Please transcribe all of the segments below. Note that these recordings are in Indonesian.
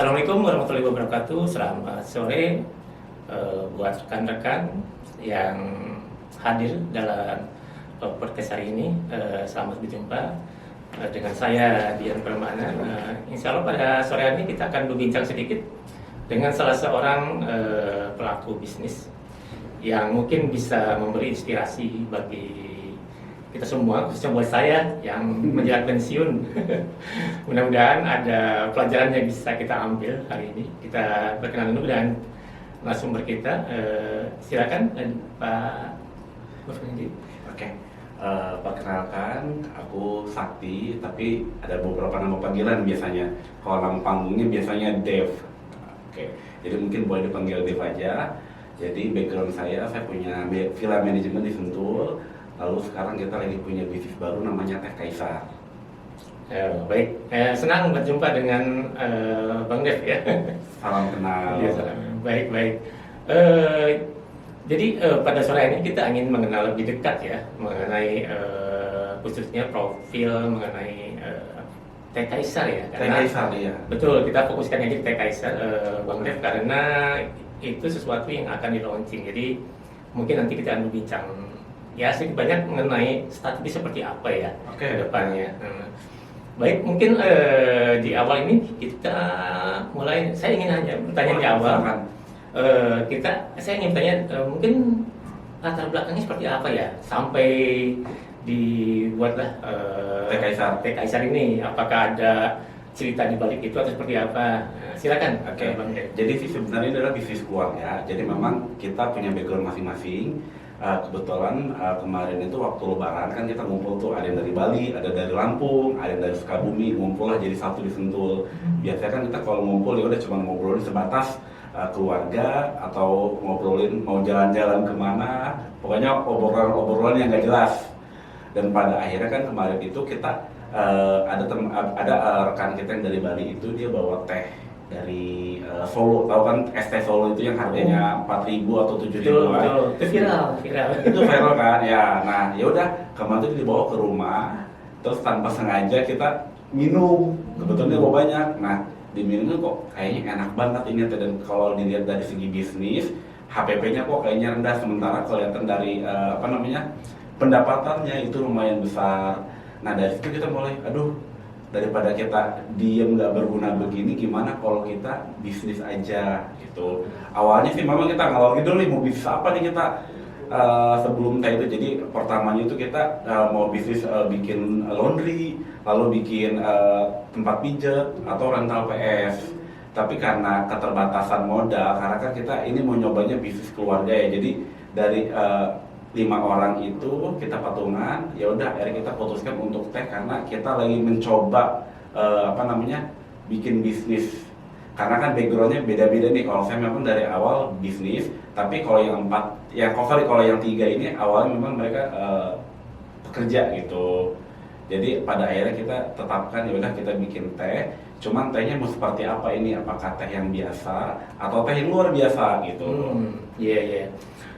Assalamualaikum warahmatullahi wabarakatuh. Selamat sore buat rekan-rekan yang hadir dalam podcast hari ini. Selamat berjumpa dengan saya Dian Permana. Insya Allah pada sore hari ini kita akan berbincang sedikit dengan salah seorang pelaku bisnis yang mungkin bisa memberi inspirasi bagi kita semua, khususnya buat saya yang menjelang pensiun. Mudah-mudahan ada pelajaran yang bisa kita ambil hari ini. Kita perkenalan dulu dengan narasumber kita. Silakan Pak Burfandi. Oke, perkenalkan aku Sakti, tapi ada beberapa nama panggilan biasanya. Kalau nama panggungnya biasanya Dev. Oke, jadi mungkin boleh dipanggil Dev aja. Jadi background saya punya villa manajemen di Sentul. Lalu sekarang kita lagi punya bisnis baru namanya Teh Kaisar. Baik, senang berjumpa dengan Bang Dev ya. Salam kenal. Ya, salam. Baik. Jadi pada sore ini kita ingin mengenal lebih dekat ya mengenai khususnya profil mengenai Teh Kaisar ya. Teh Kaisar ya. Betul, kita fokuskan aja di Teh Kaisar Bang Dev karena itu sesuatu yang akan di launching. Jadi mungkin nanti kita akan berbincang ya sedikit banyak mengenai strategi seperti apa ya ke depannya. Baik, mungkin di awal ini kita mulai. Saya ingin hanya bertanya di awal. Saya ingin bertanya mungkin latar belakangnya seperti apa ya sampai dibuatlah Teh Kaisar ini. Apakah ada cerita di balik itu atau seperti apa? Silakan. Bang Dev. Jadi sebenarnya adalah bisnis keluarga. Jadi memang kita punya background masing-masing. Kebetulan kemarin itu waktu lebaran kan kita ngumpul tuh, ada yang dari Bali, ada dari Lampung, ada yang dari Sukabumi, ngumpul lah jadi satu di Sentul. Biasanya kan kita kalau ngumpul ya udah cuma ngobrolin sebatas keluarga atau ngobrolin mau jalan-jalan kemana, pokoknya obrolan yang nggak jelas. Dan pada akhirnya kan kemarin itu kita ada rekan kita yang dari Bali itu dia bawa teh dari Solo, tahu kan es teh Solo itu yang harganya 4.000 atau 7.000 Itu viral. Itu viral kan ya. Nah ya udah kemarin itu dibawa ke rumah, terus tanpa sengaja kita minum, kebetulan dia bawa banyak. Nah diminum kok kayaknya enak banget ini, dan kalau dilihat dari segi bisnis HPP-nya kok kayaknya rendah, sementara kelihatan dari pendapatannya itu lumayan besar. Nah dari situ kita mulai, daripada kita diem nggak berguna begini, gimana kalau kita bisnis aja gitu. Awalnya sih memang kita ngalor gitu nih, mau bisnis apa nih kita sebelum teh itu. Jadi pertamanya itu kita mau bisnis bikin laundry, lalu bikin tempat pijat atau rental PS. Tapi karena keterbatasan modal, karena kan kita ini mau nyobanya bisnis keluarga ya, jadi dari 5 orang itu kita patungan, ya udah akhirnya kita putuskan untuk teh karena kita lagi mencoba bikin bisnis. Karena kan backgroundnya beda-beda nih. Kalau saya memang dari awal bisnis, tapi kalau kalau yang 3 ini awalnya memang mereka pekerja gitu. Jadi pada akhirnya kita tetapkan ya udah kita bikin teh. Cuman tehnya mau seperti apa ini? Apakah teh yang biasa atau teh yang luar biasa gitu? Iya.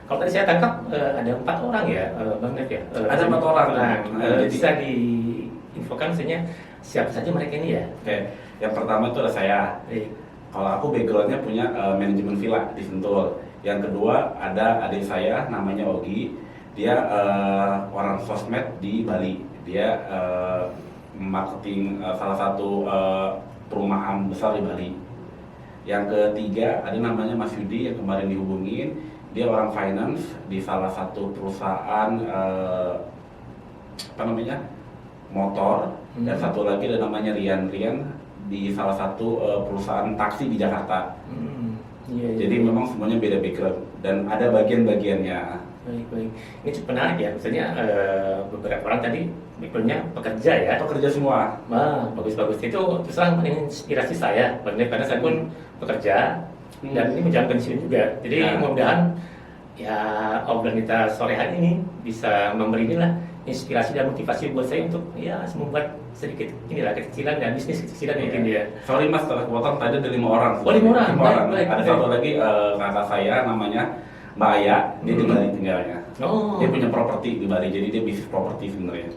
Kalau tadi saya tangkap ada 4 orang ya, Bang Dev ya. Ada 4 orang. Jadi bisa diinfokan misalnya siapa saja mereka ini ya? Oke. Yang pertama itu ada saya. Kalau aku backgroundnya punya manajemen villa di Sentul. Yang kedua ada adik saya namanya Ogi. Dia orang sosmed di Bali. Dia marketing salah satu perumahan besar di Bali. Yang ketiga ada namanya Mas Yudi yang kemarin dihubungin. Dia orang finance di salah satu perusahaan motor. Dan satu lagi ada namanya Rian di salah satu perusahaan taksi di Jakarta. Jadi memang semuanya beda background dan ada bagian-bagiannya. Baik. Ini cukup menarik ya. Misalnya beberapa orang tadi backgroundnya pekerja ya. Pekerja semua. Bagus. Itu terus terang inspirasi saya, Bang Dev, karena saya pun pekerja. Dan ini menjalankan pensiun juga. Jadi mudah-mudahan ya obrolan kita sore hari ini bisa memberi inspirasi dan motivasi buat saya untuk membuat sedikit kecilan dan bisnis kecilan mungkin ya. Sorry Mas, telah potong tadi ada 5 orang. 5 orang. Baik. Ada satu lagi kakak saya namanya Mbak Aya, dia di Bali tinggalnya. Dia punya properti di Bali, jadi dia bisnis properti sebenarnya.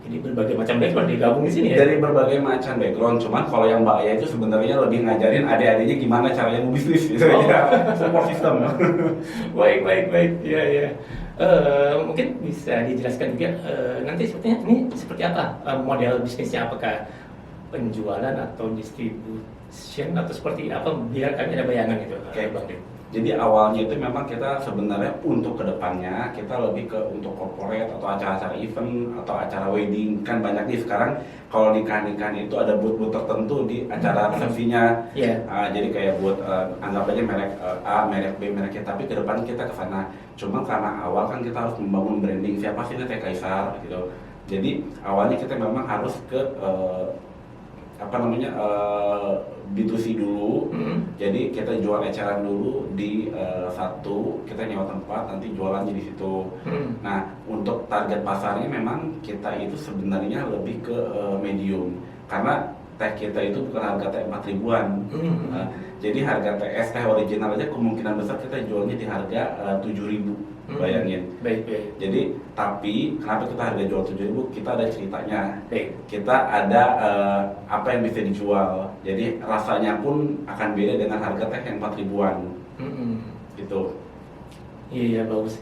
Jadi berbagai macam background digabung di sini ya. Dari berbagai macam background, cuman kalau yang Mbak Aya itu sebenarnya lebih ngajarin adik-adiknya gimana caranya mau bisnis gitu Oh. ya. Support system. Baik, baik, baik. Iya, iya. Mungkin bisa dijelaskan juga nanti sepertinya ini seperti apa model bisnisnya, apakah penjualan atau distribution atau seperti apa, biar kami ada bayangan gitu. Oke. Bang Dim. Jadi awalnya itu memang kita sebenarnya untuk kedepannya kita lebih ke untuk corporate atau acara-acara event atau acara wedding, kan banyak nih sekarang kalau nikahan itu ada booth-booth tertentu di acara resepsinya. Iya. Jadi kayak buat anggap aja merek A, merek B, merek C, tapi kedepan kita ke sana. Cuma karena awal kan kita harus membangun branding siapa sih ini Teh Kaisar gitu. Jadi awalnya kita memang harus ke B2C dulu. Jadi kita jual eceran dulu di satu, kita nyewa tempat, nanti jualannya di situ. Nah, untuk target pasarnya memang kita itu sebenarnya lebih ke medium, karena teh kita itu bukan harga teh 4 ribuan. Jadi harga TS teh original aja kemungkinan besar kita jualnya di harga 7.000, bayangin. Baik, baik. Jadi tapi kenapa kita harga jual 7.000? Kita ada ceritanya. Baik. Kita ada apa yang bisa dijual. Jadi rasanya pun akan beda dengan harga teh yang 4 ribuan. Gitu. Iya, bagus.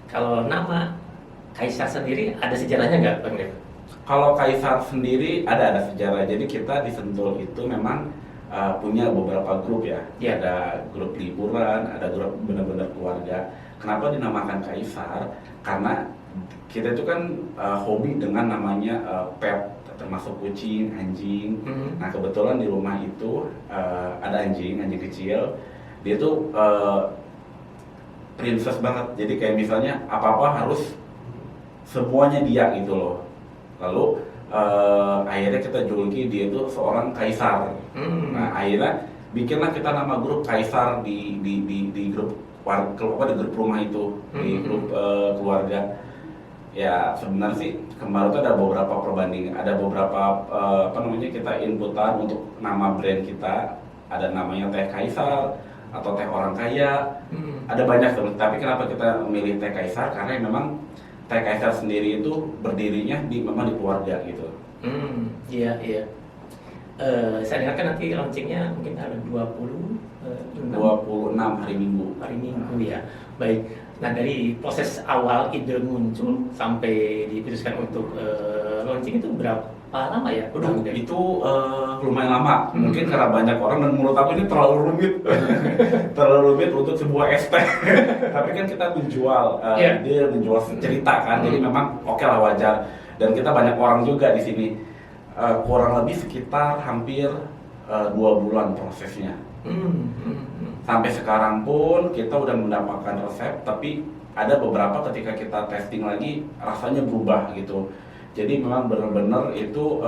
Kalau nama Kaisar sendiri ada sejarahnya nggak, Bang Dev? Kalau Kaisar sendiri ada sejarah. Jadi kita di Sentul itu memang punya beberapa grup ya. Iya. Ada grup liburan, ada grup benar-benar keluarga. Kenapa dinamakan Kaisar? Karena kita itu kan hobi dengan namanya pet, termasuk kucing, anjing. Nah kebetulan di rumah itu ada anjing kecil. Dia tuh princess banget. Jadi kayak misalnya apa-apa harus semuanya dia gitu loh. Lalu akhirnya kita juluki dia itu seorang kaisar. Nah akhirnya bikinlah kita nama grup Kaisar di grup di grup rumah itu, di grup keluarga. Ya sebenarnya sih kemarin tuh ada beberapa perbandingan, ada beberapa kita inputan untuk nama brand kita. Ada namanya Teh Kaisar atau Teh Orang Kaya. Ada banyak tuh. Tapi kenapa kita memilih Teh Kaisar? Karena memang Teh Kaisar sendiri itu berdirinya memang di keluarga gitu. Iya, iya. Saya dengarkan nanti launchingnya mungkin ada 26 hari Minggu. Hari Minggu ya. Baik. Nah dari proses awal ide muncul sampai diputuskan untuk launching itu berapa lama ya? Itu lumayan lama. Mungkin karena banyak orang dan menurut aku ini terlalu rumit. Terlalu rumit untuk sebuah es teh. Tapi kan kita menjual, dia menjual cerita kan. Jadi memang oke lah, wajar. Dan kita banyak orang juga di sini. Kurang lebih sekitar hampir 2 bulan prosesnya. Sampai sekarang pun kita udah mendapatkan resep, tapi ada beberapa ketika kita testing lagi rasanya berubah gitu. Jadi memang benar-benar itu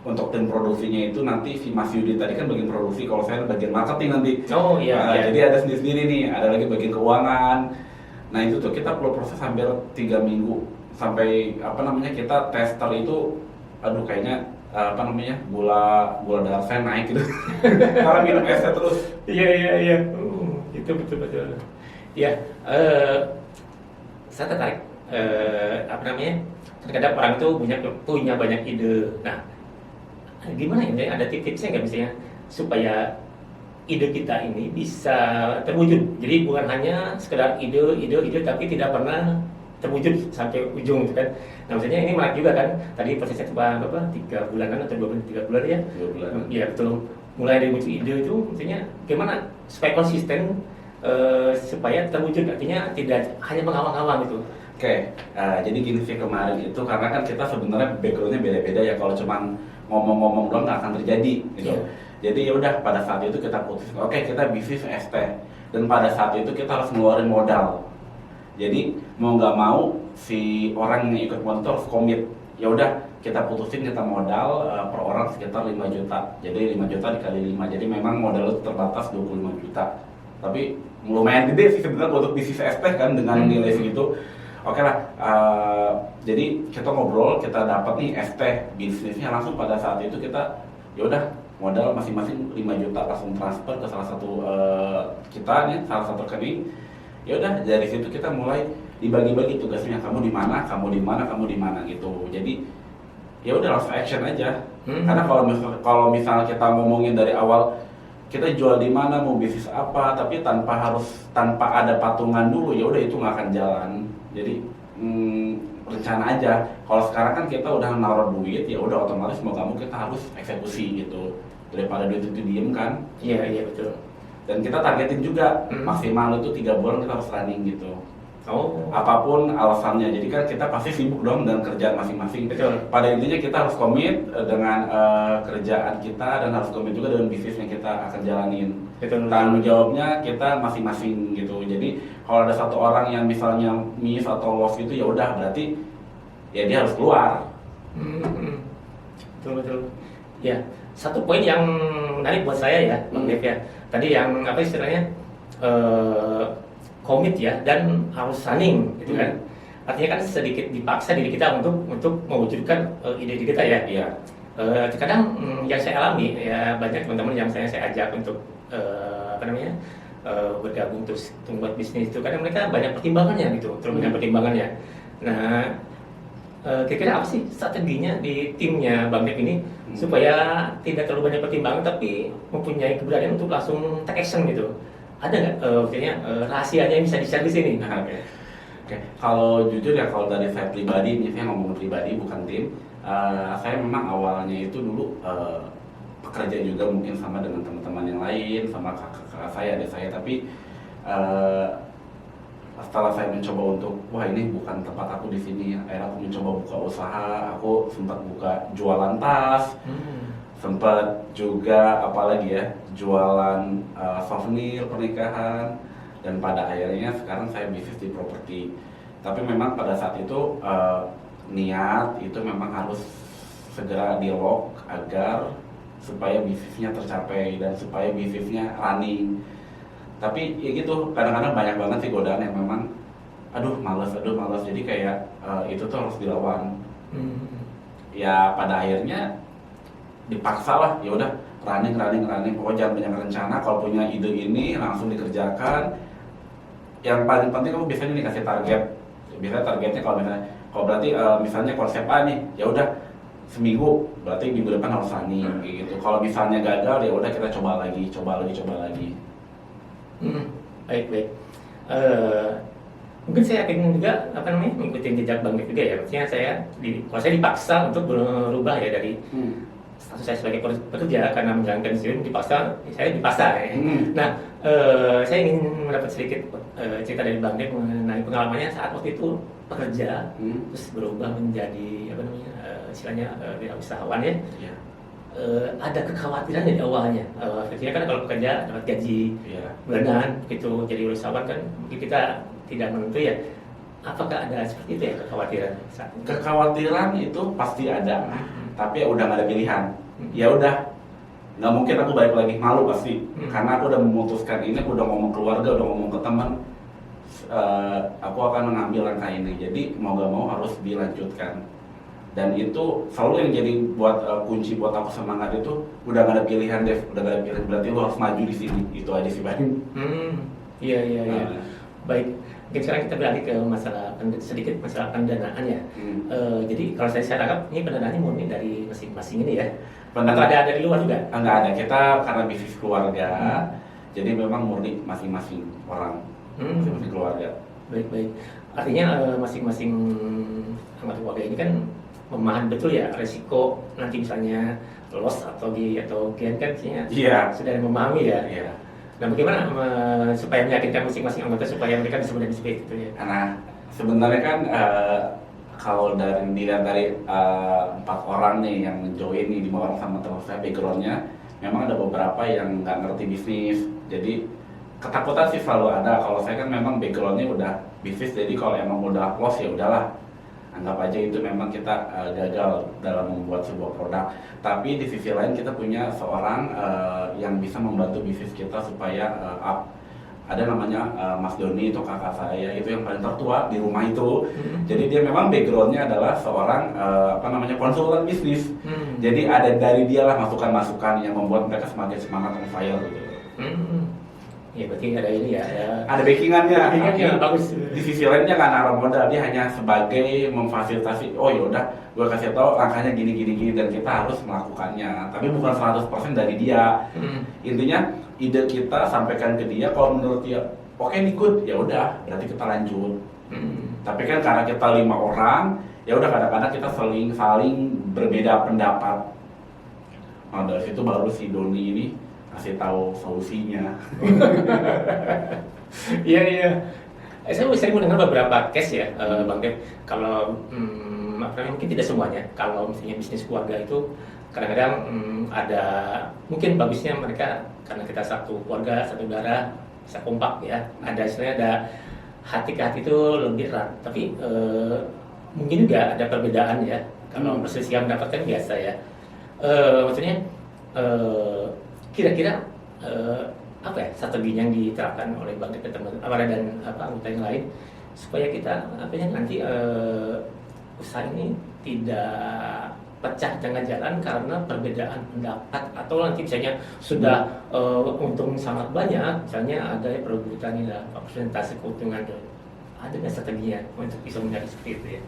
untuk tim produksinya itu nanti si Mas Yudi tadi kan bagian produksi, kalau saya bagian marketing nanti. Oh iya. Jadi ada sendiri-sendiri nih, ada lagi bagian keuangan. Nah itu tuh kita perlu proses hampir 3 minggu sampai kita tester itu, aduh kayaknya gula darah saya naik gitu. Karena minum esnya terus. Iya. Itu betul. Ya, saya tertarik. Terkadang orang itu punya banyak ide. Nah, gimana ya? Ada tips-tipsnya nggak misalnya supaya ide kita ini bisa terwujud. Jadi bukan hanya sekedar ide tapi tidak pernah terwujud sampai ujung gitu kan. Nah maksudnya ini menarik juga kan. Tadi prosesnya berapa? 3 bulanan atau 3 bulan ya? 2 bulan. Iya betul. Mulai dari muncul ide itu maksudnya gimana supaya konsisten, supaya terwujud, artinya tidak hanya mengawang-awang gitu. Oke, jadi gini sih kemarin itu karena kan kita sebenarnya backgroundnya beda-beda ya, kalau cuman ngomong-ngomong doang nggak akan terjadi gitu. Yeah. Jadi ya udah pada saat itu kita putuskan, oke kita bisnis ST, dan pada saat itu kita harus ngeluarin modal. Jadi mau nggak mau si orang yang ikut modal harus komit. Ya udah kita putusin kita modal per orang sekitar 5 juta. Jadi 5 juta dikali 5. Jadi memang modal itu terbatas 25 juta. Tapi lumayan gede sih sebenarnya untuk bisnis ST kan dengan nilai segitu. Oke lah, jadi kita ngobrol, kita dapat nih ST bisnisnya langsung pada saat itu kita ya udah modal masing-masing 5 juta langsung transfer ke salah satu kita nih, salah satu rekening. Ya udah dari situ kita mulai dibagi-bagi tugasnya, kamu di mana gitu. Jadi ya udah langsung action aja. Karena kalau misalnya kita ngomongin dari awal kita jual di mana, mau bisnis apa, tapi tanpa ada patungan dulu, ya udah itu nggak akan jalan. Jadi rencana aja. Kalau sekarang kan kita udah naruh duit, ya udah otomatis mau kamu kita harus eksekusi gitu. Daripada duit itu diem kan. Iya betul. Dan kita targetin juga maksimal itu 3 bulan kita harus running gitu. Oh. Apapun alasannya, jadi kan kita pasti sibuk dong dengan kerjaan masing-masing. Betul. Pada intinya kita harus komit dengan kerjaan kita dan harus komit juga dengan bisnis yang kita akan jalanin. Betul. Tanggung jawabnya kita masing-masing gitu. Jadi kalau ada satu orang yang misalnya miss atau loss itu, ya udah berarti ya dia harus keluar. Betul. Ya, satu poin yang menarik buat saya ya, Bang Dev ya. Tadi yang apa istilahnya komit ya dan harus running gitu kan. Artinya kan sedikit dipaksa diri kita untuk mewujudkan ide kita ya. Iya. Terkadang yang saya alami ya, banyak teman-teman yang saya ajak untuk bergabung terus buat bisnis itu, kadang mereka banyak pertimbangannya gitu, terus banyak pertimbangannya. Nah, kira-kira apa sih strateginya di timnya Bang Dev ini supaya tidak terlalu banyak pertimbangan tapi mempunyai keberanian untuk langsung take action gitu? Ada nggak rahasianya yang bisa di-share di sini? Oke. Kalau jujur ya, kalau dari saya pribadi, ini saya ngomong pribadi bukan tim. Saya memang awalnya itu dulu pekerja juga mungkin sama dengan teman-teman yang lain, sama kakak saya, adik saya. Tapi setelah saya mencoba untuk, wah ini bukan tempat aku di sini. Akhirnya aku mencoba buka usaha. Aku sempat buka jualan tas. Sempat juga apalagi ya, jualan souvenir pernikahan, dan pada akhirnya sekarang saya bisnis di properti. Tapi memang pada saat itu niat itu memang harus segera di-lock agar supaya bisnisnya tercapai dan supaya bisnisnya running. Tapi ya gitu, kadang-kadang banyak banget sih godaan yang memang aduh malas, jadi kayak itu tuh harus dilawan. Ya pada akhirnya dipaksa lah, ya udah running, pokoknya jangan banyak rencana. Kalau punya ide ini langsung dikerjakan. Yang paling penting kamu biasanya nih kasih target. Biasanya targetnya kalau berarti misalnya konsep A nih, ya udah seminggu, berarti minggu depan harus running gitu. Kalau misalnya gagal, ya udah kita coba lagi. Baik. Mungkin saya ingin juga mengikuti jejak Bang Dev juga ya. Maksudnya kalau saya dipaksa untuk berubah ya dari status saya sebagai pekerja karena menjalankan bisnis dipaksa ya. Nah, saya ingin mendapat sedikit cerita dari Bang Dev mengenai pengalamannya saat waktu itu bekerja terus berubah menjadi istilahnya wirausahawan ya. Ada kekhawatiran dari awalnya. Artinya kan kalau bekerja dapat gaji bulanan gitu, jadi wirausahawan kan mungkin kita tidak menentu ya. Apakah ada seperti itu ya kekhawatiran saat ini? Kekhawatiran itu pasti ada. Tapi ya udah nggak ada pilihan. Ya udah, nggak mungkin aku balik lagi, malu pasti. Karena aku udah memutuskan ini, aku udah ngomong keluarga, udah ngomong ke teman, aku akan mengambil langkah ini. Jadi mau gak mau harus dilanjutkan. Dan itu selalu yang jadi buat kunci buat aku semangat itu, udah gak ada pilihan Dev, udah gak ada pilihan, berarti lo harus maju di sini. Itu aja sih Bang. Iya. Baik. Mungkin sekarang kita beralih ke sedikit masalah pendanaan ya. Jadi kalau saya tangkap ini pendanaannya murni dari masing-masing ini ya. Atau ada dari luar juga? Enggak ada, kita karena bisnis keluarga, jadi memang murni masing-masing orang, masing-masing keluarga. Baik. Artinya masing-masing anggota keluarga ini kan memahami betul ya resiko nanti misalnya loss atau gain kan sudah memahami ya. Iya. Nah, bagaimana supaya meyakinkan masing-masing anggota supaya mereka bisa menjadi seperti itu ya? Nah, sebenarnya kan kalau dilihat dari 4 orang nih yang join nih, 5 orang sama teman saya, backgroundnya memang ada beberapa yang nggak ngerti bisnis. Jadi ketakutan sih selalu ada. Kalau saya kan memang backgroundnya udah bisnis, jadi kalau emang udah loss ya udahlah, anggap aja itu memang kita gagal dalam membuat sebuah produk. Tapi di sisi lain kita punya seorang yang bisa membantu bisnis kita supaya up. Ada namanya Mas Doni, itu kakak saya, itu yang paling tertua di rumah itu. Jadi dia memang backgroundnya adalah seorang konsultan bisnis. Jadi ada dari dia lah masukan-masukan yang membuat mereka semakin semangat on fire gitu. Ya berarti ada ini ya, Ada backingannya. backingannya Tapi bagus. di sisi lainnya nggak naruh modal, dia hanya sebagai memfasilitasi. Oh yaudah, gue kasih tahu langkahnya gini gini gini dan kita harus melakukannya. Tapi bukan 100% dari dia. Intinya ide kita sampaikan ke dia. Kalau menurut dia oke nih good, ya udah berarti kita lanjut. Tapi kan karena kita 5 orang, ya udah kadang-kadang kita saling berbeda pendapat. Nah dari situ baru si Doni ini kasih tahu solusinya. Iya iya. Saya sering mendengar beberapa case ya, Bang Dev. Kalau mungkin tidak semuanya. Kalau misalnya bisnis keluarga itu kadang-kadang ada mungkin bagusnya mereka karena kita satu keluarga, satu darah, bisa kompak ya. Ada istilahnya ada hati ke hati itu lebih erat. Tapi mungkin juga ada perbedaan ya. Kalau perselisihan mendapatkan biasa ya. Maksudnya kira-kira apa ya strateginya yang diterapkan oleh Bang Dev dan anggota yang lain supaya kita nanti usaha ini tidak pecah tengah jalan karena perbedaan pendapat atau nanti misalnya sudah untung sangat banyak, misalnya ada perebutan persentase keuntungan, ada nggak strateginya untuk bisa menjadi seperti itu ya?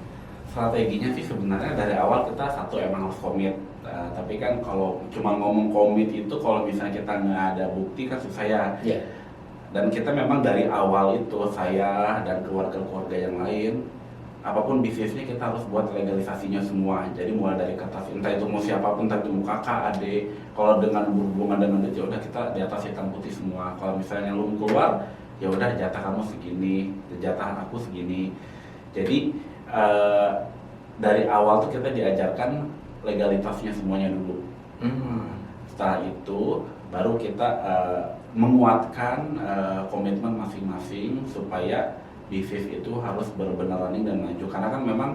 Strateginya sih sebenarnya dari awal kita satu emang harus komit. Tapi kan kalau cuma ngomong komit itu kalau misalnya kita nggak ada bukti kan susah ya. Yeah. Dan kita memang dari awal itu saya dan keluarga-keluarga yang lain apapun bisnisnya kita harus buat legalisasinya semua. Jadi mulai dari kertas entah itu mau siapapun, entah itu mau kakak, adik, kalau dengan berhubungan dengan duit ya udah kita di atas hitam putih semua. Kalau misalnya lu keluar ya udah jatah kamu segini, jatah aku segini. Jadi dari awal tuh kita diajarkan legalitasnya semuanya dulu. Setelah itu baru kita menguatkan komitmen masing-masing supaya bisnis itu harus benar-benar running dan maju. Karena kan memang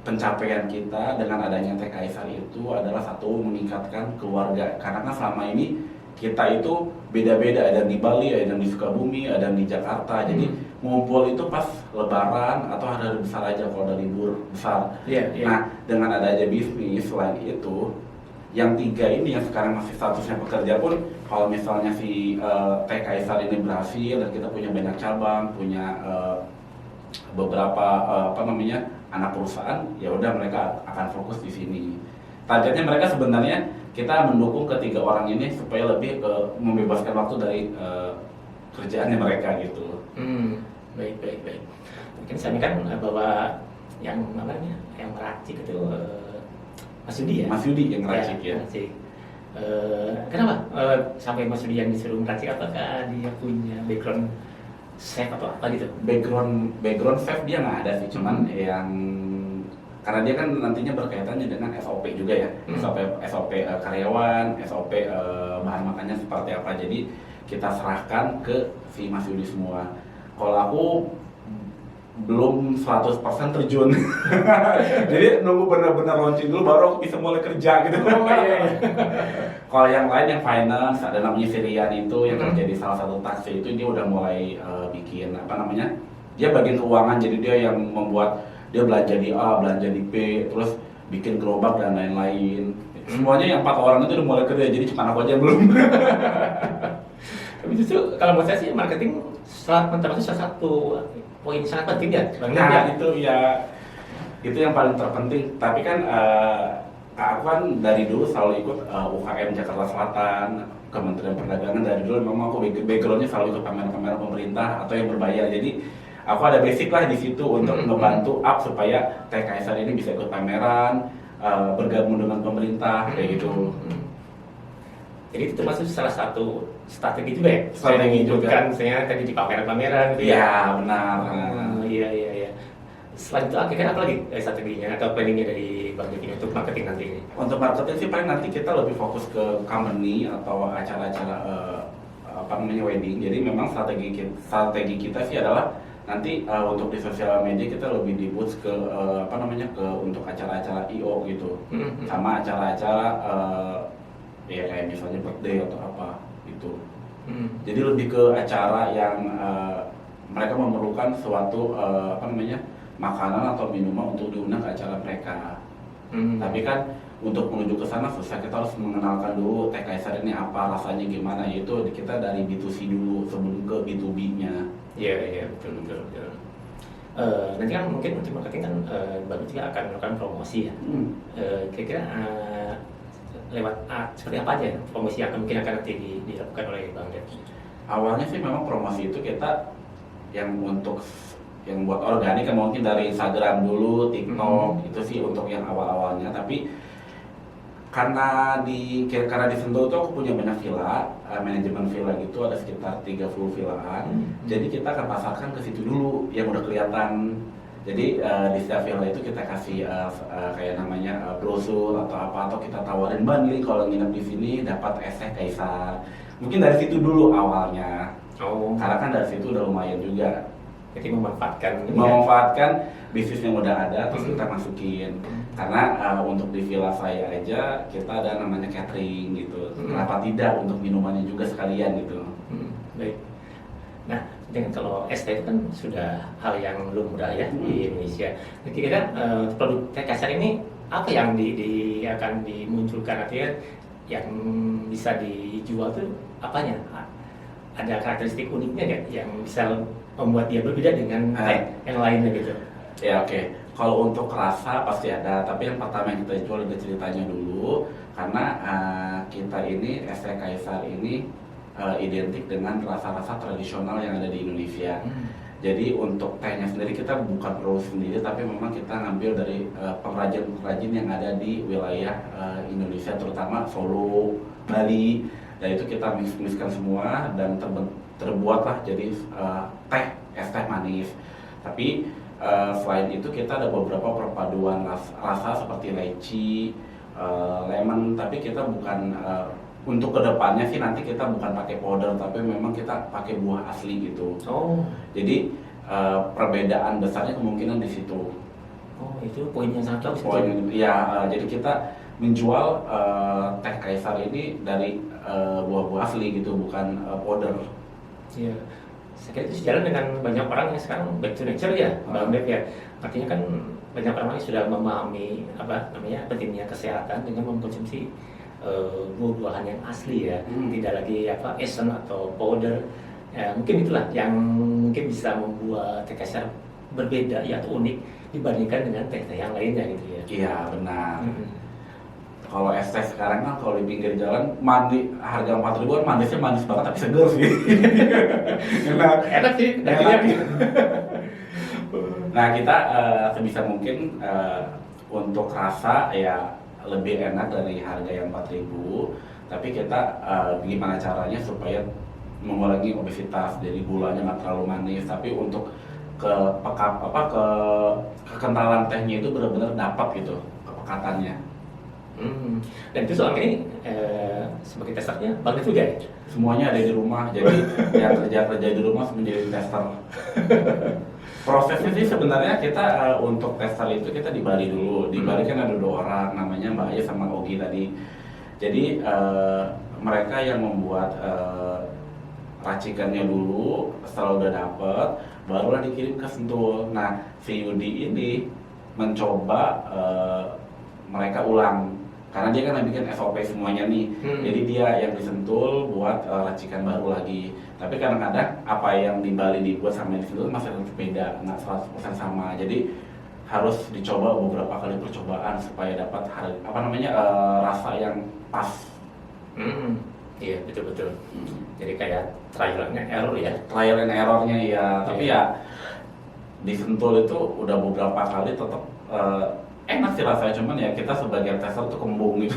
pencapaian kita dengan adanya TKSR itu adalah satu meningkatkan keluarga. Karena kan selama ini kita itu beda-beda, ada di Bali, ada di Sukabumi, ada di Jakarta. Jadi ngumpul itu pas Lebaran atau hari besar aja kalau ada libur besar. Nah dengan adanya bisnis selain itu, yang 3 ini yang sekarang masih statusnya pekerja pun, kalau misalnya si TKSR ini berhasil dan kita punya banyak cabang, punya beberapa anak perusahaan, ya udah mereka akan fokus di sini. Targetnya mereka sebenarnya kita mendukung ketiga orang ini supaya lebih membebaskan waktu dari kerjaannya mereka gitu. Baik. Mungkin saya kan bahwa yang meracik itu Mas Yudi ya? Mas Yudi yang meracik ya. Kenapa sampai Mas Yudi yang disuruh meracik? Apakah dia punya background chef atau apa gitu? Background chef dia nggak ada sih, cuman yang karena dia kan nantinya berkaitannya dengan SOP juga ya, SOP karyawan, SOP bahan makannya seperti apa. Jadi kita serahkan ke si Mas Yudi semua. Kalau aku belum 100% terjun. Jadi nunggu benar-benar launching dulu baru aku bisa mulai kerja gitu. Iya. Kalau yang lain yang finance ada namanya Sirian itu yang kerja di salah satu taksi itu dia udah mulai bikin dia bagian keuangan, jadi dia yang membuat dia belanja di A, belanja di B, terus bikin gerobak dan lain-lain. Semuanya yang 4 orang itu udah mulai kerja, jadi cuma aku aja belum. Tapi justru kalau menurut saya sih marketing termasuk salah satu poin sangat penting ya. Itu yang paling terpenting. Tapi kan aku kan dari dulu selalu ikut UKM Jakarta Selatan, Kementerian Perdagangan. Dari dulu memang aku backgroundnya selalu ikut pameran-pameran pemerintah atau yang berbayar. Jadi aku ada basic lah di situ untuk ngebantu up supaya TKSR ini bisa ikut pameran, bergabung dengan pemerintah kayak gitu. Jadi itu termasuk salah satu strategi juga ya? Strategi juga. Kan misalnya tadi di pameran-pameran gitu ya? Iya, benar. Iya. Selain itu akhirnya apa lagi strateginya atau planningnya dari Bang Dev untuk marketing nanti ini? Untuk marketing sih paling nanti kita lebih fokus ke company atau acara-acara wedding. Jadi memang strategi kita sih adalah nanti untuk di sosial media kita lebih di boost ke untuk acara-acara IO gitu. Sama acara-acara ya kayak misalnya birthday atau apa gitu. Jadi lebih ke acara yang mereka memerlukan suatu makanan atau minuman untuk diundang ke acara mereka. Tapi kan untuk menuju ke sana susah, kita harus mengenalkan dulu teh kaisar ini apa, rasanya gimana, yaitu kita dari B2C dulu sebelum ke B2B-nya. Iya, betul. Nanti kan mungkin untuk marketing kan baru juga akan melakukan promosi ya. Kira-kira lewat seperti apa aja promosi yang mungkin akan nanti dilakukan oleh Bang Dev? Awalnya sih memang promosi itu kita yang buat organik kan mungkin dari Instagram dulu, TikTok, itu sih untuk yang awal-awalnya. Tapi karena di Sentul itu aku punya banyak villa, manajemen villa gitu, ada sekitar 30 villaan. Jadi kita akan pasarkan ke situ dulu yang udah kelihatan. Jadi di setiap villa itu kita kasih kayak namanya brosur atau apa, atau kita tawarin, Mbak nih kalau nginep di sini dapat es teh kaisar. Mungkin dari situ dulu awalnya. Karena kan dari situ udah lumayan juga. Jadi memanfaatkan bisnis yang udah ada terus kita masukin. Karena untuk di villa saya aja kita ada namanya catering gitu. Kenapa tidak untuk minumannya juga sekalian gitu. Baik. Nah, dengan kalau es teh itu kan sudah hal yang lumrah ya di Indonesia. Kira-kira produk teh kaisar ini apa yang akan dimunculkan, artinya yang bisa dijual tuh apanya? Ada karakteristik uniknya nggak yang bisa membuat dia berbeda dengan teh yang lainnya gitu? Ya oke. Kalau untuk rasa pasti ada, tapi yang pertama yang kita jual ada ceritanya dulu, karena kita ini es teh kaisar ini identik dengan rasa-rasa tradisional yang ada di Indonesia. Jadi untuk tehnya sendiri kita bukan produksi sendiri, tapi memang kita ngambil dari pengrajin-pengrajin yang ada di wilayah Indonesia, terutama Solo, Bali. Dan itu kita mix-mixkan semua dan terbuatlah jadi es teh manis. Tapi selain itu kita ada beberapa perpaduan rasa seperti leci, lemon, tapi kita bukan untuk kedepannya sih nanti kita bukan pakai powder, tapi memang kita pakai buah asli gitu. Jadi perbedaan besarnya kemungkinan di situ. Itu poin yang sangat bagus. Jadi kita menjual teh kaisar ini dari buah-buah asli gitu, bukan powder. Iya. Saya kira itu sejalan dengan banyak orang yang sekarang back to nature ya, Bang Dev ya. Artinya kan banyak orang yang sudah memahami pentingnya kesehatan dengan mengkonsumsi buah-buahan yang asli ya, tidak lagi essence atau powder. Ya, mungkin itulah yang mungkin bisa membuat teh kaisar berbeda ya atau unik dibandingkan dengan teh-teh yang lainnya gitu ya. Iya benar. Kalau es teh sekarang kan kalau di pinggir jalan harga 4.000-an manisnya manis banget tapi seger sih. Enak sih. Nah kita sebisa mungkin untuk rasa ya lebih enak dari harga yang 4.000, tapi kita gimana caranya supaya mengurangi obesitas, jadi gulanya nggak terlalu manis, tapi untuk kekentalan tehnya itu benar-benar dapat gitu kepekatannya. Dan itu selama ini sebagai testernya Bang Dev juga ya? Semuanya ada di rumah, jadi yang kerja di rumah menjadi tester. Prosesnya sih sebenarnya kita untuk tester itu kita di Bali dulu. Di Bali kan ada 2 orang, namanya Mbak Aya sama Ogi tadi. Jadi mereka yang membuat racikannya dulu, setelah udah dapet, barulah dikirim ke Sentul. Nah, si Yudi ini mencoba mereka ulang, karena dia kan bikin SOP semuanya nih. Jadi dia yang di Sentul buat racikan baru lagi. Tapi kadang-kadang apa yang di Bali dibuat sama di Sentul masih tetap beda, nggak 100% sama. Jadi harus dicoba beberapa kali percobaan supaya dapat rasa yang pas. Iya betul. Jadi kayak trial and error ya. Trial and errornya ya. Tapi ya di Sentul itu udah beberapa kali tetap enak sih rasanya, cuman ya kita sebagai tester tuh kembung gitu.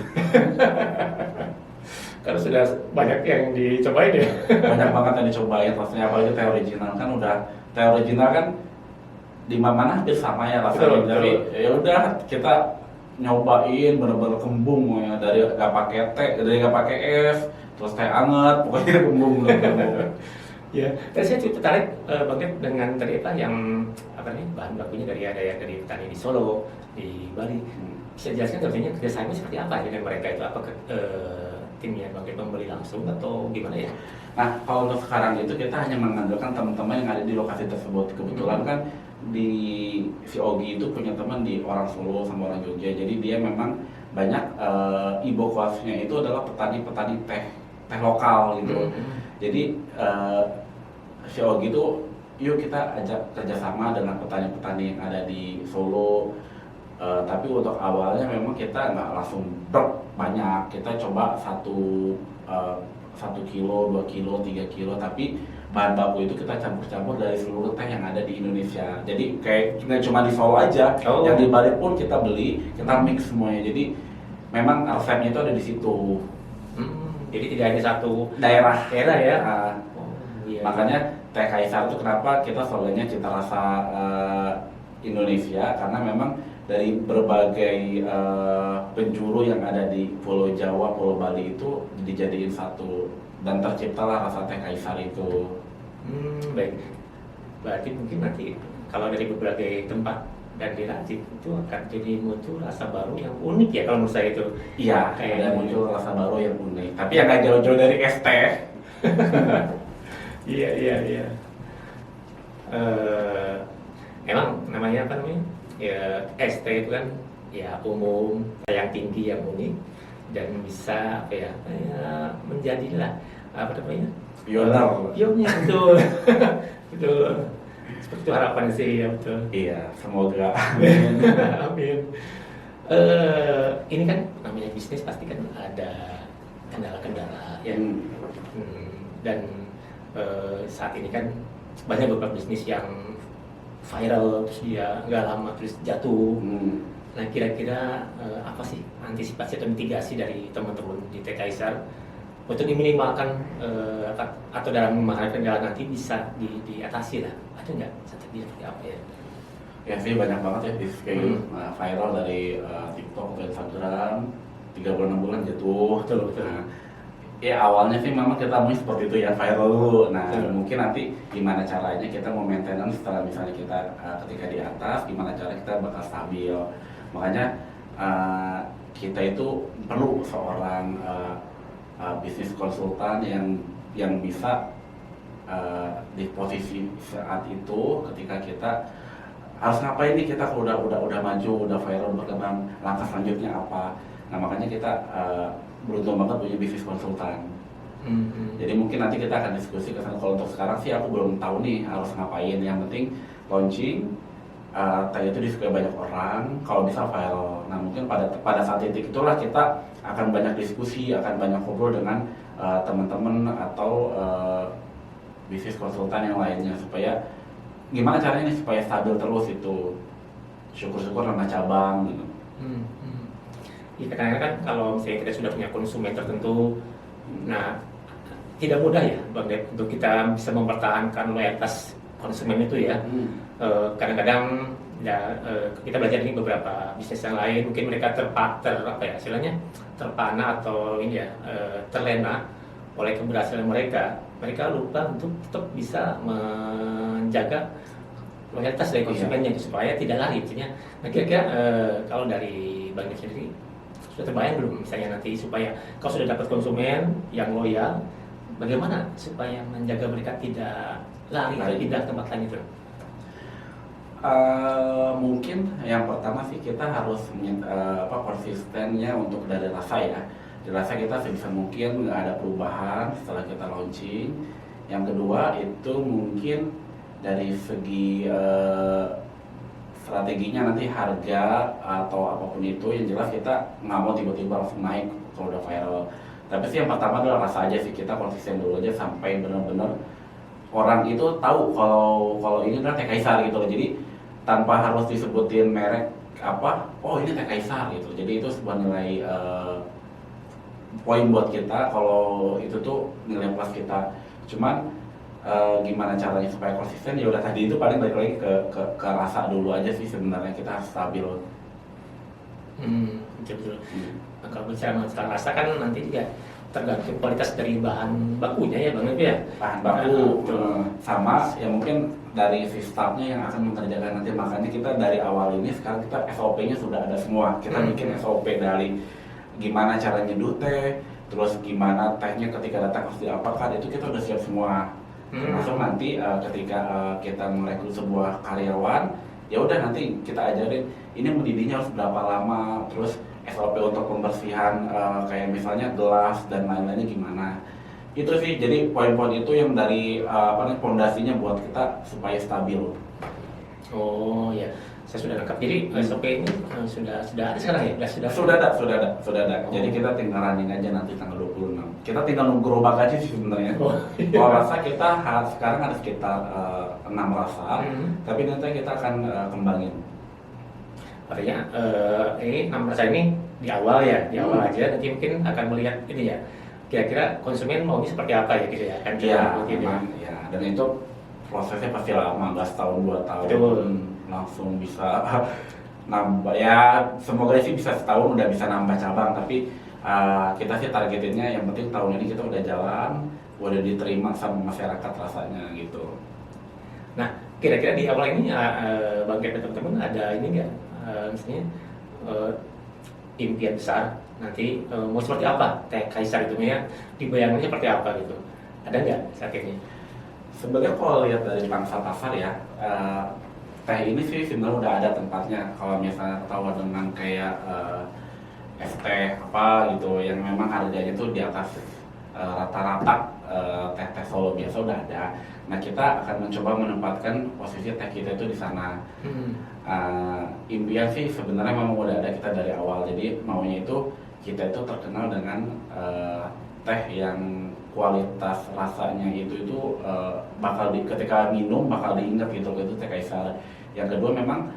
Karena sudah banyak yang dicobain ya. Banyak banget yang dicobain rasanya, apalagi teh original kan di mana hampir sama ya rasanya. Tapi ya udah kita nyobain bener-bener kembung ya, dari nggak pakai teh, dari nggak pakai es, terus teh anget, pokoknya kembung. Ya, tadi saya cukup tertarik Bang Dev dengan tadi yang bahan bakunya dari dari petani di Solo, di Bali. Bisa jelaskan kerjanya kerjasama seperti apa dengan mereka itu? Apakah timnya Bang Dev membeli langsung atau gimana ya? Nah, kalau untuk sekarang itu kita hanya mengandalkan teman-teman yang ada di lokasi tersebut. Kebetulan kan di si Ogi itu punya teman di orang Solo sama orang Jogja, jadi dia memang banyak ibu kosnya itu adalah petani-petani teh lokal gitu. Jadi si Ogi itu yuk kita ajak kerjasama dengan petani-petani yang ada di Solo. Tapi untuk awalnya memang kita nggak langsung banyak, kita coba 1 kilo, 2 kilo, 3 kilo, tapi bahan baku itu kita campur-campur dari seluruh teh yang ada di Indonesia. Jadi kayak nggak cuma di Solo aja, yang di Bali pun kita beli, kita mix semuanya. Jadi memang resepnya itu ada di situ. Jadi tidak hanya satu daerah ya. Iya. Makanya teh Kaisar itu kenapa kita selalunya cita rasa Indonesia, karena memang dari berbagai penjuru yang ada di Pulau Jawa, Pulau Bali itu dijadiin satu dan terciptalah rasa teh Kaisar itu. Baik. Berarti mungkin nanti kalau dari berbagai tempat dan diracik itu akan jadi muncul rasa baru yang unik ya kalau menurut saya itu. Iya, kayak muncul rasa baru yang unik. Tapi yang nggak jauh-jauh dari es teh. Iya. Emang namanya apa namanya? Ya, ST itu kan ya umum, yang tinggi, yang unik, dan bisa apa ya menjadilah apa namanya pionir betul. Betul, seperti itu harapan sih ya, betul. Iya, semoga. Amin. Ini kan namanya bisnis pasti kan ada kendala-kendala ya. Dan saat ini kan banyak beberapa bisnis yang viral terus dia nggak lama terus jatuh. Nah kira-kira apa sih antisipasi atau mitigasi dari teman-teman di Teh Kaisar untuk diminimalkan atau dalam menghadapi kendala nanti bisa diatasi lah? Ada nggak strategi seperti apa ya? Ya sih banyak banget ya bisnis kayak viral dari TikTok atau Instagram, 36 bulan jatuh. Betul. Nah, ya awalnya sih memang kita mau seperti itu ya, viral dulu. Nah mungkin nanti gimana caranya kita mau maintenance setelah misalnya kita ketika di atas, gimana cara kita bakal stabil. Makanya kita itu perlu seorang bisnis konsultan yang bisa di posisi saat itu ketika kita harus ngapain nih, kita udah maju, udah viral, berkembang, langkah selanjutnya apa. Nah makanya kita beruntung banget punya bisnis konsultan. Jadi mungkin nanti kita akan diskusi ke sana. Kalau untuk sekarang sih aku belum tahu nih harus ngapain. Yang penting launching, teh itu disukai banyak orang, kalau bisa viral. Nah mungkin pada saat titik itulah kita akan banyak diskusi, akan banyak ngobrol dengan teman-teman atau bisnis konsultan yang lainnya, supaya gimana caranya nih supaya stabil terus itu. Syukur-syukur nambah cabang gitu. Ya kadang-kadang kan kalau misalnya kita sudah punya konsumen tertentu, nah tidak mudah ya Bang Dep untuk kita bisa mempertahankan loyalitas konsumen itu ya. Kadang-kadang ya kita belajar ini beberapa bisnis yang lain, mungkin mereka terpana atau ini ya terlena oleh keberhasilan mereka lupa untuk tetap bisa menjaga loyalitas dari konsumennya supaya tidak lari intinya. Nah kira-kira kalau dari Bang Dep sendiri sudah terbayang belum misalnya nanti supaya kalau sudah dapat konsumen yang loyal, bagaimana supaya menjaga mereka tidak lari atau pindah ke tempat lain itu? Mungkin yang pertama sih kita harus konsistennya untuk dari rasa ya. Di rasa kita sebisa mungkin nggak ada perubahan setelah kita launching. Yang kedua itu mungkin dari segi strateginya nanti harga atau apapun itu, yang jelas kita nggak mau tiba-tiba langsung naik kalau udah viral. Tapi sih yang pertama adalah rasa aja sih, kita konsisten dulu aja sampai benar-benar orang itu tahu kalau ini adalah Teh Kaisar gitu loh. Jadi tanpa harus disebutin merek apa, oh ini Teh Kaisar gitu. Jadi itu sebuah nilai poin buat kita, kalau itu tuh nilai plus kita. Cuman gimana caranya supaya konsisten, ya udah tadi itu paling balik lagi ke rasa dulu aja sih sebenarnya, kita harus stabil. Betul. Nah, kalau bicara masalah rasa kan nanti juga tergantung kualitas dari bahan bakunya ya Bang Dep ya. Bahan baku sama ya, mungkin dari si staffnya yang akan mengerjakan nanti. Makanya kita dari awal ini sekarang kita SOP-nya sudah ada semua. Kita bikin SOP dari gimana cara nyeduh teh, terus gimana tehnya ketika datang harus diapakan, itu kita udah siap semua. Termasuk nanti ketika kita merekrut sebuah karyawan, ya udah nanti kita ajarin ini mendidihnya harus berapa lama, terus SOP untuk pembersihan kayak misalnya gelas dan lain-lainnya gimana. Itu sih, jadi poin-poin itu yang dari pondasinya buat kita supaya stabil. Oh ya, saya sudah lengkap. Jadi SOP ini sudah ada sekarang ya? Sudah ada. Oh. Jadi kita tinggal running aja nanti tanggal 26. Kita tinggal nunggu gerobak aja sih sebenarnya. Oh, iya. Kalau rasa kita sekarang ada sekitar 6 rasa, tapi nanti kita akan kembangin. Artinya ini 6 rasa ini di awal ya, di awal aja. Nanti mungkin akan melihat ini ya, kira-kira konsumen maunya seperti apa ya gitu ya? Kan Iya, gitu ya. memang ya. Dan itu prosesnya pasti lama, nggak setahun 2 tahun. Betul. Langsung bisa nambah ya, semoga sih bisa setahun udah bisa nambah cabang, tapi kita sih targetinnya yang penting tahun ini kita udah jalan, udah diterima sama masyarakat rasanya gitu. Nah, kira-kira di awal ini Bang Kevin teman-teman ada ini nggak, misalnya impian besar nanti mau seperti apa teh Kaisar itu ya, dibayangannya seperti apa gitu, ada nggak saat ini? Sebenarnya kalau lihat dari pangsa pasar ya, teh ini sih sebenarnya udah ada tempatnya. Kalau misalnya tahu dengan kayak es teh apa gitu yang memang harganya tuh di atas rata-rata teh Solo biasa udah ada. Nah, kita akan mencoba menempatkan posisi teh kita itu di sana. Impian sih sebenarnya memang udah ada kita dari awal. Jadi maunya itu kita itu terkenal dengan teh yang kualitas rasanya itu bakal ketika minum bakal diingat gitu, itu teh Kaisar. Yang kedua memang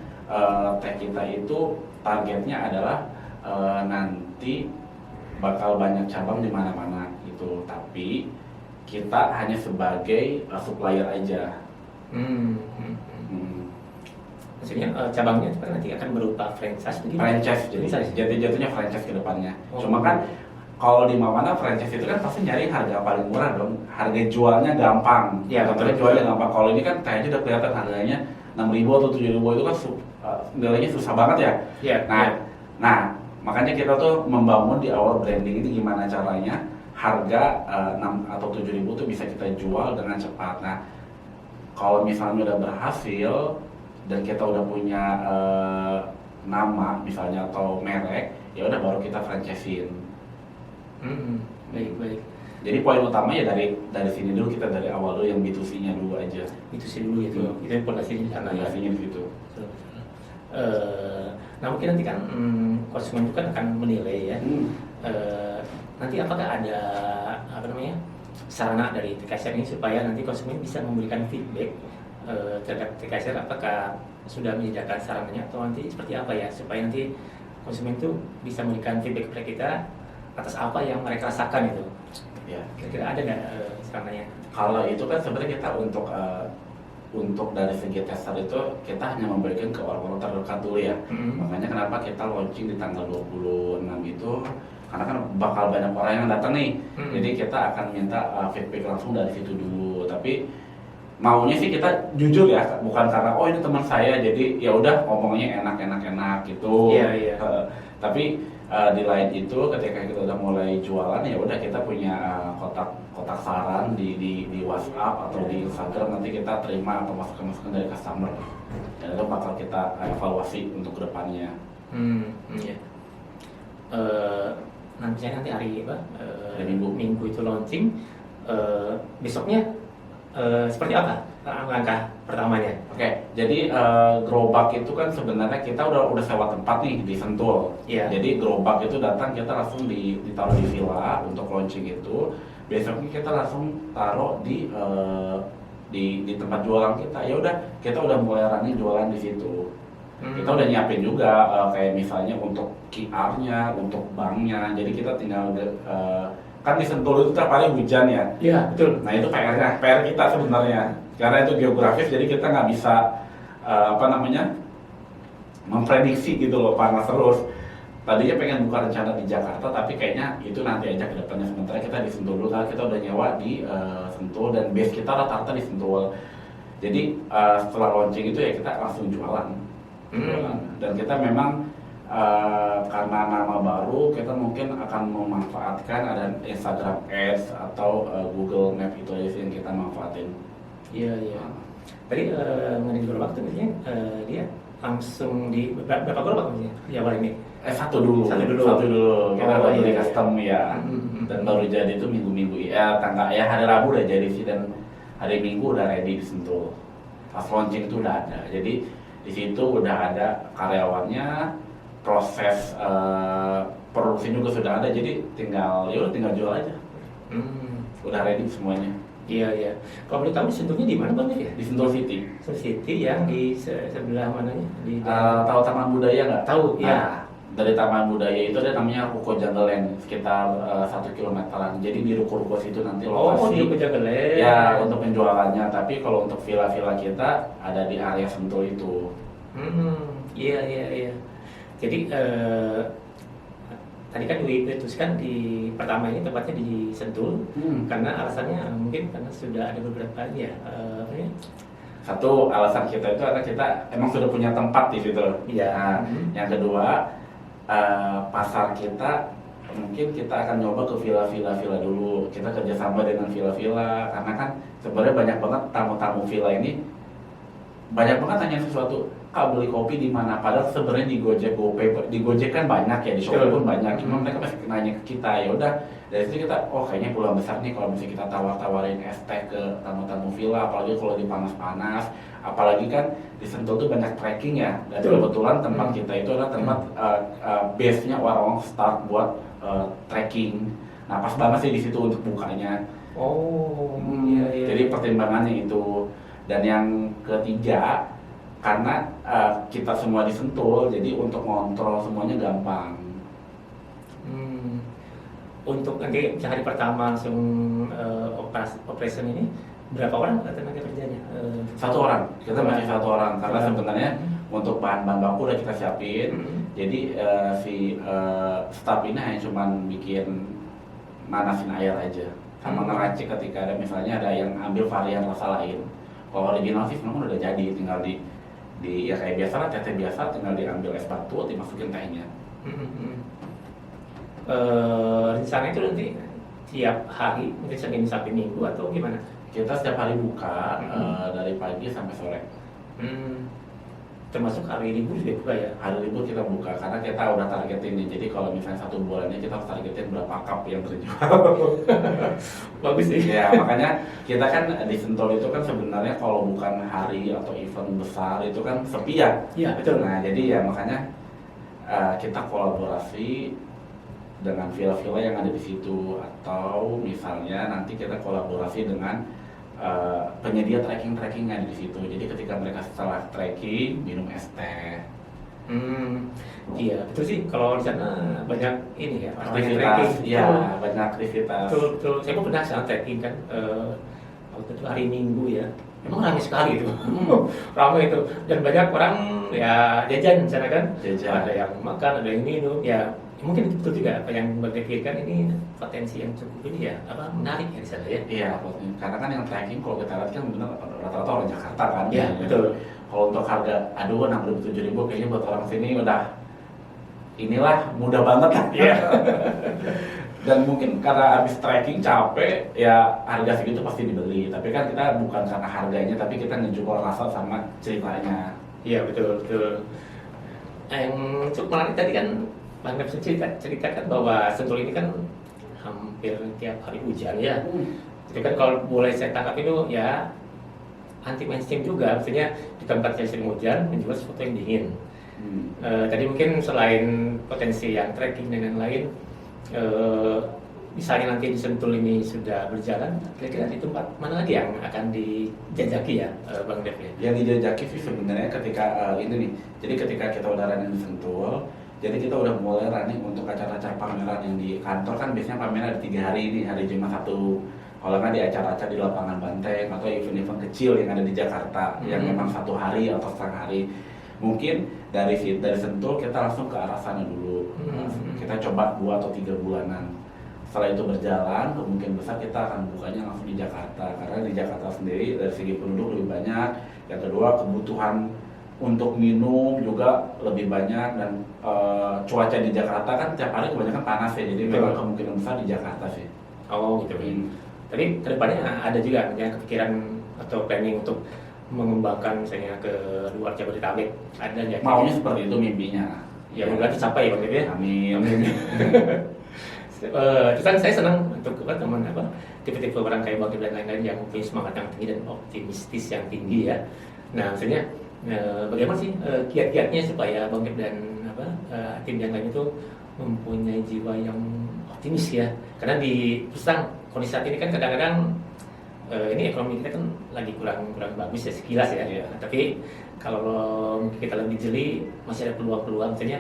teh kita itu targetnya adalah nanti bakal banyak cabang di mana-mana gitu, tapi kita hanya sebagai supplier aja. Maksudnya cabangnya itu kan nanti akan berupa franchise gitu? Franchise, jadi jatuhnya franchise ke depannya. Cuma kan kalau di mana franchise itu kan pasti nyari harga paling murah dong, harga jualnya gampang. Ya, harga jualnya gampang. Kalau ini kan teh aja udah kelihatan harganya 6.000 atau 7.000 itu kan nilainya susah banget ya. Nah, makanya kita tuh membangun di awal branding itu gimana caranya harga 6 atau 7.000 itu bisa kita jual dengan cepat. Nah, kalau misalnya udah berhasil dan kita udah punya nama misalnya atau merek, ya udah baru kita franchisein. Baik. Jadi poin utama ya dari sini dulu, kita dari awal dulu yang B2C-nya dulu aja. B2C dulu itu, itu fondasinya di sana ya. Fondasinya di situ. Nah, mungkin nanti kan konsumen itu kan akan menilai ya. Nanti apakah ada sarana dari TKSR ini supaya nanti konsumen bisa memberikan feedback terhadap TKSR, apakah sudah menyediakan sarananya atau nanti seperti apa ya, supaya nanti konsumen itu bisa memberikan feedback kepada kita atas apa yang mereka rasakan itu. Ya. Kira-kira ada nggak sarananya? Kalau itu kan sebenarnya kita untuk dari segi tester itu kita hanya memberikan ke orang-orang terdekat dulu ya. Makanya kenapa kita launching di tanggal 26 itu, karena kan bakal banyak orang yang datang nih. Jadi kita akan minta feedback langsung dari situ dulu. Tapi maunya sih kita jujur ya, bukan karena oh ini teman saya jadi ya udah ngomongnya enak gitu. Iya. Tapi di lain itu ketika kita udah mulai jualan ya udah kita punya kotak saran di WhatsApp atau di Instagram, nanti kita terima atau masukan dari customer dan itu bakal kita evaluasi untuk kedepannya. Iya. Nanti hari apa? Minggu itu launching. Besoknya seperti apa langkah pertamanya? Oke, jadi gerobak itu kan sebenarnya kita udah sewa tempat nih di Sentul. Iya. Jadi gerobak itu datang kita langsung ditaruh di villa untuk launching itu. Besoknya kita langsung taruh di tempat jualan kita. Ya udah, kita udah mulai running jualan di situ. Kita udah nyiapin juga kayak misalnya untuk QR-nya, untuk banknya. Jadi kita tinggal kan di Sentul itu tiap hari hujan ya. Iya, betul. Nah itu PR kita sebenarnya, karena itu geografis, jadi kita nggak bisa memprediksi gitu loh, panas terus. Tadinya pengen buka rencana di Jakarta, tapi kayaknya itu nanti aja ke depannya. Sementara kita di Sentul dulu, karena kita udah nyewa di Sentul dan base kita rata-rata di Sentul. Jadi setelah launching itu ya kita langsung jualan. Dan kita memang karena nama baru kita mungkin akan memanfaatkan ada Instagram Ads atau Google Map, itu aja sih yang kita manfaatin. Iya, iya. Tadi mengenai gerobak tuh biasanya dia langsung di berapa gerobak maksudnya di awal ini? Satu dulu. Kita Oh, beli iya. custom ya. Dan baru jadi itu minggu-minggu ya, hari Rabu udah jadi sih, dan hari Minggu udah ready disentuh. Pas launching itu udah ada. Jadi di situ udah ada karyawannya, proses produksi juga sudah ada. Jadi tinggal jual aja. Udah ready semuanya. Iya, iya. Kalau boleh tahu sentuhnya di mana Bang ya? Di Sentul City. Sentul City yang di sebelah mananya? Di Tahu Taman Budaya nggak? Tahu, iya. Nah, dari Taman Budaya itu ada namanya Ruko Jagaland, sekitar 1 kilometeran. Jadi di ruko-ruko situ nanti lokasi. Oh, di Jagaland. Ya, untuk penjualannya. Tapi kalau untuk villa-villa kita ada di area Sentul itu. Iya, iya, iya. Jadi tadi kan diputuskan di pertama ini tempatnya di Sentul karena alasannya mungkin karena sudah ada beberapa ya apa ya? Satu alasan kita itu karena kita emang sudah punya tempat di situ. Iya. Nah, yang kedua pasar kita mungkin kita akan nyoba ke villa-villa dulu. Kita kerjasama dengan villa-villa karena kan sebenarnya banyak banget tamu-tamu villa ini banyak banget tanya sesuatu, Kak beli kopi di mana? Padahal sebenarnya di Gojek, GoPay, di Gojek kan banyak ya, di Shopee pun banyak. Cuma mereka masih nanya ke kita. Ya udah, dari situ kita, oh kayaknya peluang besar nih kalau misalnya kita tawar-tawarin es teh ke tamu-tamu villa, apalagi kalau di panas-panas. Apalagi kan di Sentul tuh banyak trekking ya. Dan kebetulan tempat kita itu adalah tempat base-nya orang-orang start buat trekking. Nah pas banget sih di situ untuk bukanya. Oh, iya, iya. Jadi pertimbangannya itu. Dan yang ketiga, karena kita semua di Sentul, jadi untuk ngontrol semuanya gampang. Untuk nanti hari pertama langsung operation ini berapa orang tenaga kerjanya? 1 orang, kita masih 1 orang karena sebenarnya untuk bahan-bahan baku udah kita siapin. Jadi si staff ini hanya cuman bikin manasin air aja, sama ngeracik ketika ada misalnya ada yang ambil varian rasa lain. Kalau original sih memang udah jadi, tinggal di ya kayak biasa lah, teh biasa, tinggal diambil es batu, dimasukin tehnya. Rencana itu nanti tiap hari, mungkin Senin sampai Minggu atau gimana? Kita setiap hari buka dari pagi sampai sore. Termasuk hari libur juga buka ya? Hari libur kita buka karena kita udah targetin nih. Jadi kalau misalnya 1 bulannya kita harus targetin berapa cup yang terjual. Bagus sih. Ya makanya kita kan di Sentul itu kan sebenarnya kalau bukan hari atau event besar itu kan sepi ya. Iya betul. Nah jadi ya makanya kita kolaborasi dengan villa-villa yang ada di situ, atau misalnya nanti kita kolaborasi dengan penyedia trekking yang ada di situ. Jadi ketika mereka setelah trekking minum es teh. Iya betul sih, kalau di sana banyak ini ya Aktivitas, iya banyak aktivitas. Betul. Saya pun pernah sana trekking kan waktu itu hari Minggu ya. Memang ramai sekali itu, ramai itu, dan banyak orang ya jajan di sana kan. Ada yang makan, ada yang minum, ya mungkin itu betul juga apa yang Bang pikirkan, ini potensi yang cukup ini ya, apa menarik ya di sana ya. Iya, karena kan yang trekking kalau kita lihat kan benar rata-rata orang Jakarta kan. Iya betul. Kalau untuk harga, aduh 6.000 7.000 kayaknya buat orang sini udah inilah mudah banget lah. Iya. Dan mungkin karena habis trekking capek, ya harga segitu pasti dibeli. Tapi kan kita bukan karena harganya, tapi kita ngejual rasa sama ceritanya. Iya betul. Yang cukup menarik tadi kan Bang Nep ceritakan bahwa Sentul ini kan hampir tiap hari hujan ya. Jadi kan kalau boleh saya tangkap itu ya anti mainstream juga, maksudnya di tempat yang sering hujan menjual sesuatu yang dingin. Tadi mungkin selain potensi yang trekking dan lain, misalnya nanti di Sentul ini sudah berjalan, kira-kira di tempat mana lagi yang akan dijajaki ya, Bang Dev ya? Yang dijajaki sih sebenarnya ketika ini nih, jadi ketika kita udah running di Sentul, jadi kita udah mulai running untuk acara-acara pameran yang di kantor kan biasanya pameran ada 3 hari ini, hari Jumat 1. Kalau nggak di acara-acara di lapangan Banteng atau event-event kecil yang ada di Jakarta yang memang 1 hari atau setengah hari. Mungkin dari Sentul kita langsung ke arah sana dulu. Kita coba 2 atau 3 bulanan. Setelah itu berjalan, kemungkinan besar kita akan bukanya langsung di Jakarta. Karena di Jakarta sendiri dari segi penduduk lebih banyak. Yang kedua, kebutuhan untuk minum juga lebih banyak dan cuaca di Jakarta kan tiap hari kebanyakan panas ya, jadi memang kemungkinan besar di Jakarta sih. Oh gitu. Tapi kedepannya ada juga misalnya kepikiran atau planning untuk mengembangkan misalnya ke luar Jabodetabek, ada nggak? Maunya seperti itu mimpinya. Ya mudah tercapai ya Bang Dev ya. Amin. Terus kan saya senang untuk teman tipe-tipe orang kayak Bang Dev dan lain-lain yang punya semangat yang tinggi dan optimistis yang tinggi ya. Nah maksudnya bagaimana sih kiat-kiatnya supaya Bang Dev dan tim yang lain itu mempunyai jiwa yang optimis ya? Karena di terus kondisi saat ini kan kadang-kadang ini ekonomi kita kan lagi kurang bagus ya sekilas ya. Tapi kalau mungkin kita lebih jeli masih ada peluang-peluang. Misalnya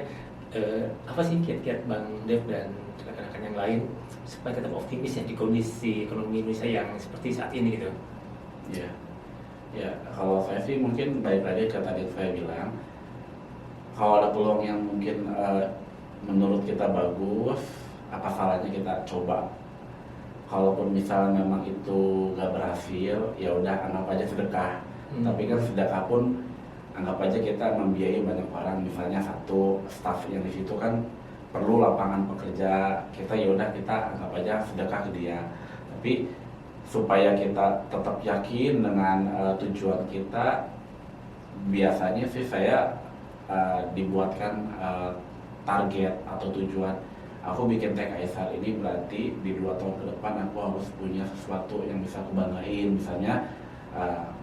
apa sih kiat-kiat Bang Dev dan rekan-rekan yang lain supaya tetap optimis ya di kondisi ekonomi Indonesia yang seperti saat ini gitu? Ya kalau saya sih mungkin balik lagi ke tadi saya bilang, kalau ada peluang yang mungkin menurut kita bagus, apa salahnya kita coba. Kalaupun misalnya memang itu gak berhasil, ya udah anggap aja sedekah. Tapi kan sedekah pun anggap aja kita membiayai banyak orang. Misalnya satu staff yang di situ kan perlu lapangan pekerja, kita ya udah kita anggap aja sedekah ke dia. Tapi supaya kita tetap yakin dengan tujuan kita, biasanya sih saya dibuatkan target atau tujuan. Aku bikin Teh Kaisar ini berarti di 2 tahun ke depan aku harus punya sesuatu yang bisa aku banggain, misalnya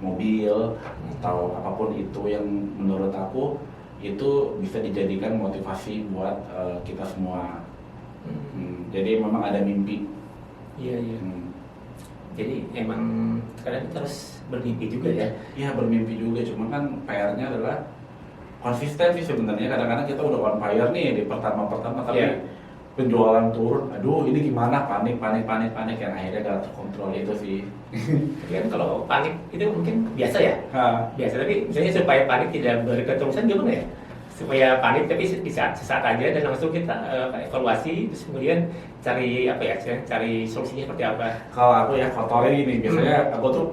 mobil atau apapun itu yang menurut aku itu bisa dijadikan motivasi buat kita semua. Jadi memang ada mimpi. Iya. Jadi emang kadang kita harus bermimpi juga ya? Iya bermimpi juga, cuma kan PR-nya adalah konsisten sih sebenarnya. Kadang-kadang kita udah on fire nih di pertama-pertama tapi penjualan turun, aduh ini gimana, panik yang akhirnya gak terkontrol itu sih. Tapi kan kalau panik itu mungkin biasa ya? Biasa, tapi misalnya supaya panik tidak berketerusan gimana ya? Supaya panik tapi sesaat aja dan langsung kita evaluasi terus kemudian cari solusinya seperti apa. Kalau aku ya faktornya gini, biasanya aku tuh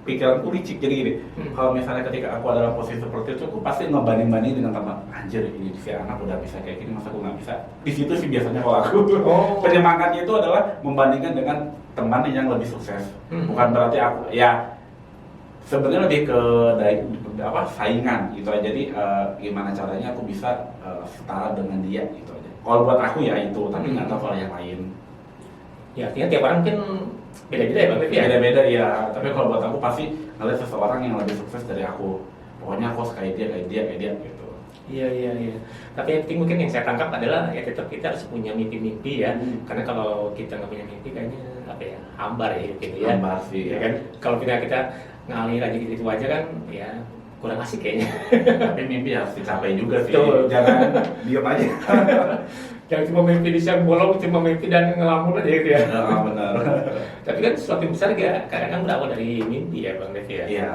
pikiranku licik, jadi gini, kalau misalnya ketika aku dalam posisi seperti itu, aku pasti ngebanding-banding dengan teman. Anjir, ini si anak udah bisa kayak gini, masa aku nggak bisa? Di situ sih biasanya kalau aku penyemangatnya itu adalah membandingkan dengan teman yang lebih sukses. Bukan berarti aku ya sebenarnya lebih ke saingan gitu aja. Jadi gimana caranya aku bisa setara dengan dia gitu aja. Kalau buat aku ya itu, tapi nggak tahu kalau yang lain. Ya artinya tiap orang mungkin beda-beda ya Bang Dev ya? Beda-beda ya, tapi kalau buat aku pasti ngeliat seseorang yang lebih sukses dari aku. Pokoknya aku harus kayak dia gitu. Iya. Tapi yang penting mungkin yang saya tangkap adalah ya tetap kita harus punya mimpi-mimpi ya. Karena kalau kita nggak punya mimpi kayaknya hambar ya hidup gitu ya. Hambar sih ya. Kan kalau kita ngalir aja gitu aja kan ya kurang asik kayaknya. Tapi mimpi harus dicapai juga sih. Betul. Jangan diam aja. Jangan cuma mimpi di siang bolong, cuma mimpi dan ngelamun aja gitu ya. Benar. Tapi kan sesuatu yang besar kadang-kadang berawal dari mimpi ya Bang Dev ya. Iya.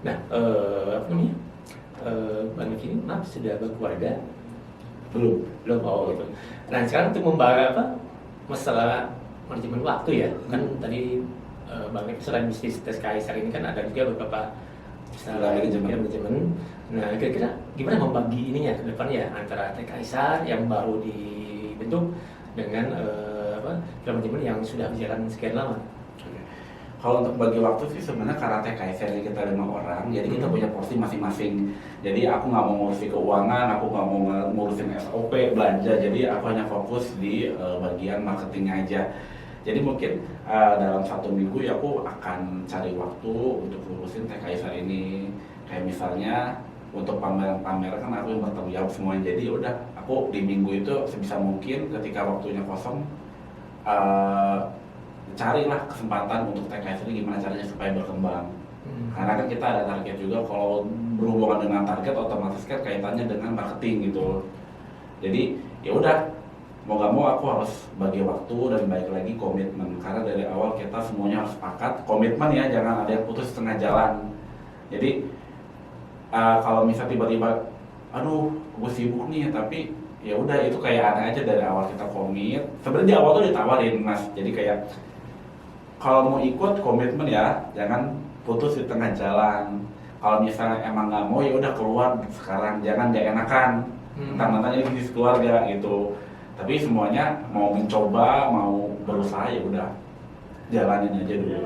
Nah, apa namanya? Bang Dev ini sudah berkeluarga? Belum. Gitu. Nah sekarang untuk membahas masalah manajemen waktu ya. Kan tadi Bang Dev selain bisnis Teh Kaisar ini kan ada juga beberapa usaha manajemen. Nah kira-kira gimana membagi ininya ke depan ya antara Teh Kaisar yang baru dibentuk dengan manajemen yang sudah berjalan sekian lama? Kalau untuk bagi waktu sih sebenarnya karena Teh Kaisar kita 5 orang, jadi kita punya porsi masing-masing. Jadi aku nggak mau ngurusin keuangan, aku nggak mau ngurusin SOP belanja, jadi aku hanya fokus di bagian marketingnya aja. Jadi mungkin dalam 1 minggu ya aku akan cari waktu untuk ngurusin Teh Kaisar ini. Kayak misalnya untuk pameran-pameran kan aku yang bertanggung jawab semuanya. Jadi udah aku di minggu itu sebisa mungkin ketika waktunya kosong carilah kesempatan untuk Teh Kaisar ini gimana caranya supaya berkembang. Karena kan kita ada target juga, kalau berhubungan dengan target otomatis kan kaitannya dengan marketing gitu. Jadi ya udah mau gak mau aku harus bagi waktu dan baik lagi komitmen, karena dari awal kita semuanya harus sepakat komitmen ya, jangan ada yang putus setengah jalan. Jadi kalau misal tiba-tiba aduh gue sibuk nih, tapi ya udah itu kayak aneh aja. Dari awal kita komit, sebenarnya di awal tuh ditawarin Mas, jadi kayak kalau mau ikut komitmen ya jangan putus di tengah jalan. kalau misalnya emang nggak mau ya udah keluar sekarang, jangan nggak enakan mentang-mentang ini bisnis keluarga gitu. Tapi semuanya mau mencoba, mau berusaha ya udah jalanin aja dulu.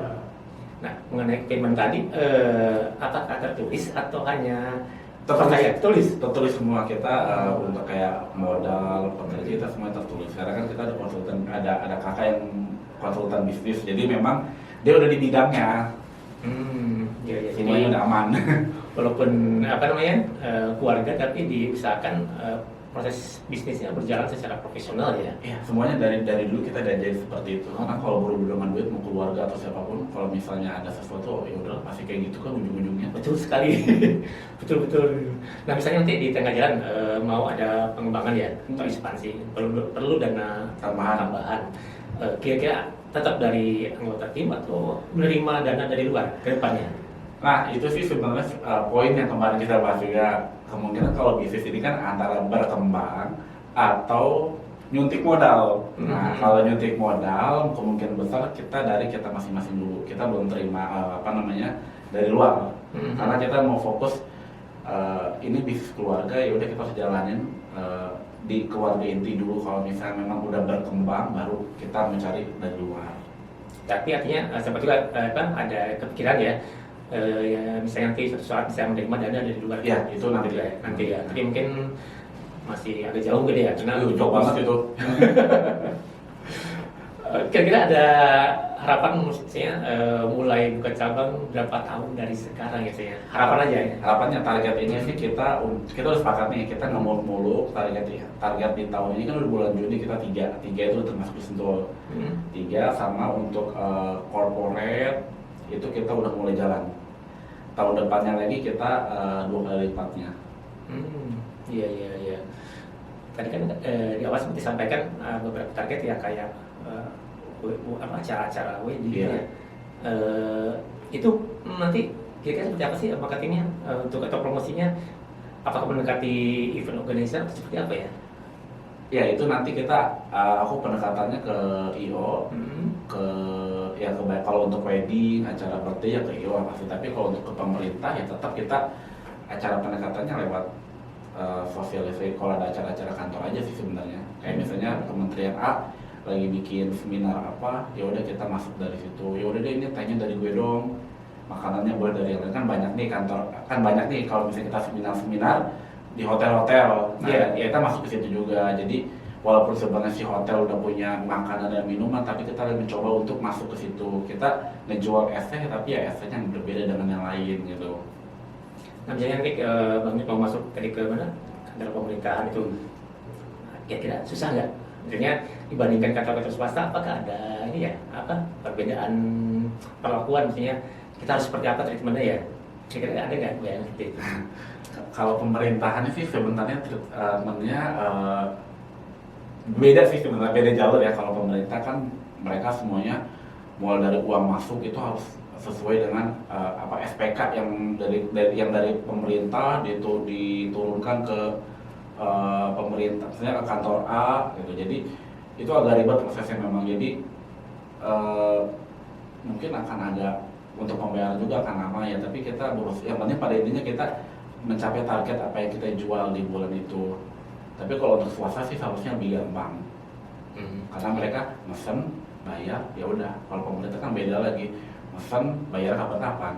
Nah, mengenai payment tadi, apakah tertulis atau hanya Tertulis semua kita untuk kayak modal pekerja kita semua tertulis. Karena kan kita ada konsultan, ada kakak yang konsultan bisnis, jadi memang dia udah di bidangnya. Ya, Semuanya jadi udah aman. walaupun keluarga, tapi diusahakan proses bisnisnya berjalan secara profesional ya. Iya, semuanya dari dulu kita diajarin seperti itu. Karena kalau buru-buru dengan duit mau keluarga atau siapapun, kalau misalnya ada sesuatu, ya udah pasti kayak gitu kan ujung-ujungnya. Betul sekali, betul. Nah, misalnya nanti di tengah jalan mau ada pengembangan ya atau ekspansi, perlu dana tambahan. Kira-kira tetap dari anggota tim atau menerima dana dari luar ke depannya? Nah, itu sih sebenarnya poin yang kemarin kita bahas juga. Kemungkinan kalau bisnis ini kan antara berkembang atau nyuntik modal. Nah, kalau nyuntik modal kemungkinan besar dari kita masing-masing dulu. Kita belum terima dari luar. Karena kita mau fokus ini bisnis keluarga, ya udah kita harus jalanin di keluarga inti dulu. Kalau misalnya memang udah berkembang, baru kita mencari dari luar. Tapi artinya sempat juga ada kepikiran ya, misalnya nanti suatu saat bisa menerima dana dari luar. Ya, itu nanti ya. Tapi mungkin masih agak jauh gitu ya, karena jauh banget itu. Kira-kira ada harapan maksudnya mulai buka cabang berapa tahun dari sekarang ya saya? Harapan aja ya. Harapannya target ini sih kita udah sepakat nih, kita nggak muluk target di tahun ini kan udah bulan Juni kita tiga itu termasuk Sentul. 3 sama untuk corporate itu kita udah mulai jalan. Tahun depannya lagi kita 2 kali lipatnya. Iya. Tadi kan di awal seperti disampaikan beberapa target ya kayak acara-acara wedding ya. Itu nanti kira-kira seperti apa sih marketingnya untuk atau promosinya? Apakah mendekati event organizer atau seperti apa ya? Ya itu nanti kita aku pendekatannya ke IO, kalau untuk wedding, acara birthday ya ke IO pasti. Tapi kalau untuk ke pemerintah ya tetap kita acara pendekatannya lewat sosialisasi. Kalau ada acara-acara kantor aja sih sebenarnya. Kayak misalnya Kementerian A lagi bikin seminar apa, ya udah kita masuk dari situ. Ya udah deh ini tanya dari gue dong. Makanannya boleh dari yang lain, kan banyak nih kantor, kan banyak nih kalau misalnya kita seminar di hotel-hotel. Nah, ya kita masuk ke situ juga. Jadi walaupun sebenarnya si hotel udah punya makanan dan minuman, tapi kita lagi mencoba untuk masuk ke situ. Kita ngejual esnya, tapi ya esnya yang berbeda dengan yang lain gitu. Nah, misalnya nanti Bang mau masuk tadi ke mana? Kantor pemerintahan itu, kira-kira susah nggak? Misalnya dibandingkan kantor-kantor swasta, apakah ada ini ya perbedaan perlakuan, misalnya kita harus seperti apa treatmentnya ya? Kira-kira ada nggak yang seperti itu? Kalau pemerintahan sih sebenarnya beda sih sebenarnya, beda jalur ya. Kalau pemerintah kan mereka semuanya mulai dari uang masuk itu harus sesuai dengan SPK yang dari pemerintah diturunkan ke pemerintah, misalnya ke kantor A gitu. Jadi itu agak ribet prosesnya memang. Jadi mungkin akan ada untuk pembayaran juga akan lama ya. Tapi kita yang penting pada intinya kita mencapai target apa yang kita jual di bulan itu. Tapi kalau untuk swasta sih seharusnya lebih gampang. Karena mereka mesen, bayar, ya udah. Kalau pemerintah kan beda lagi, mesen, bayar kapan-kapan.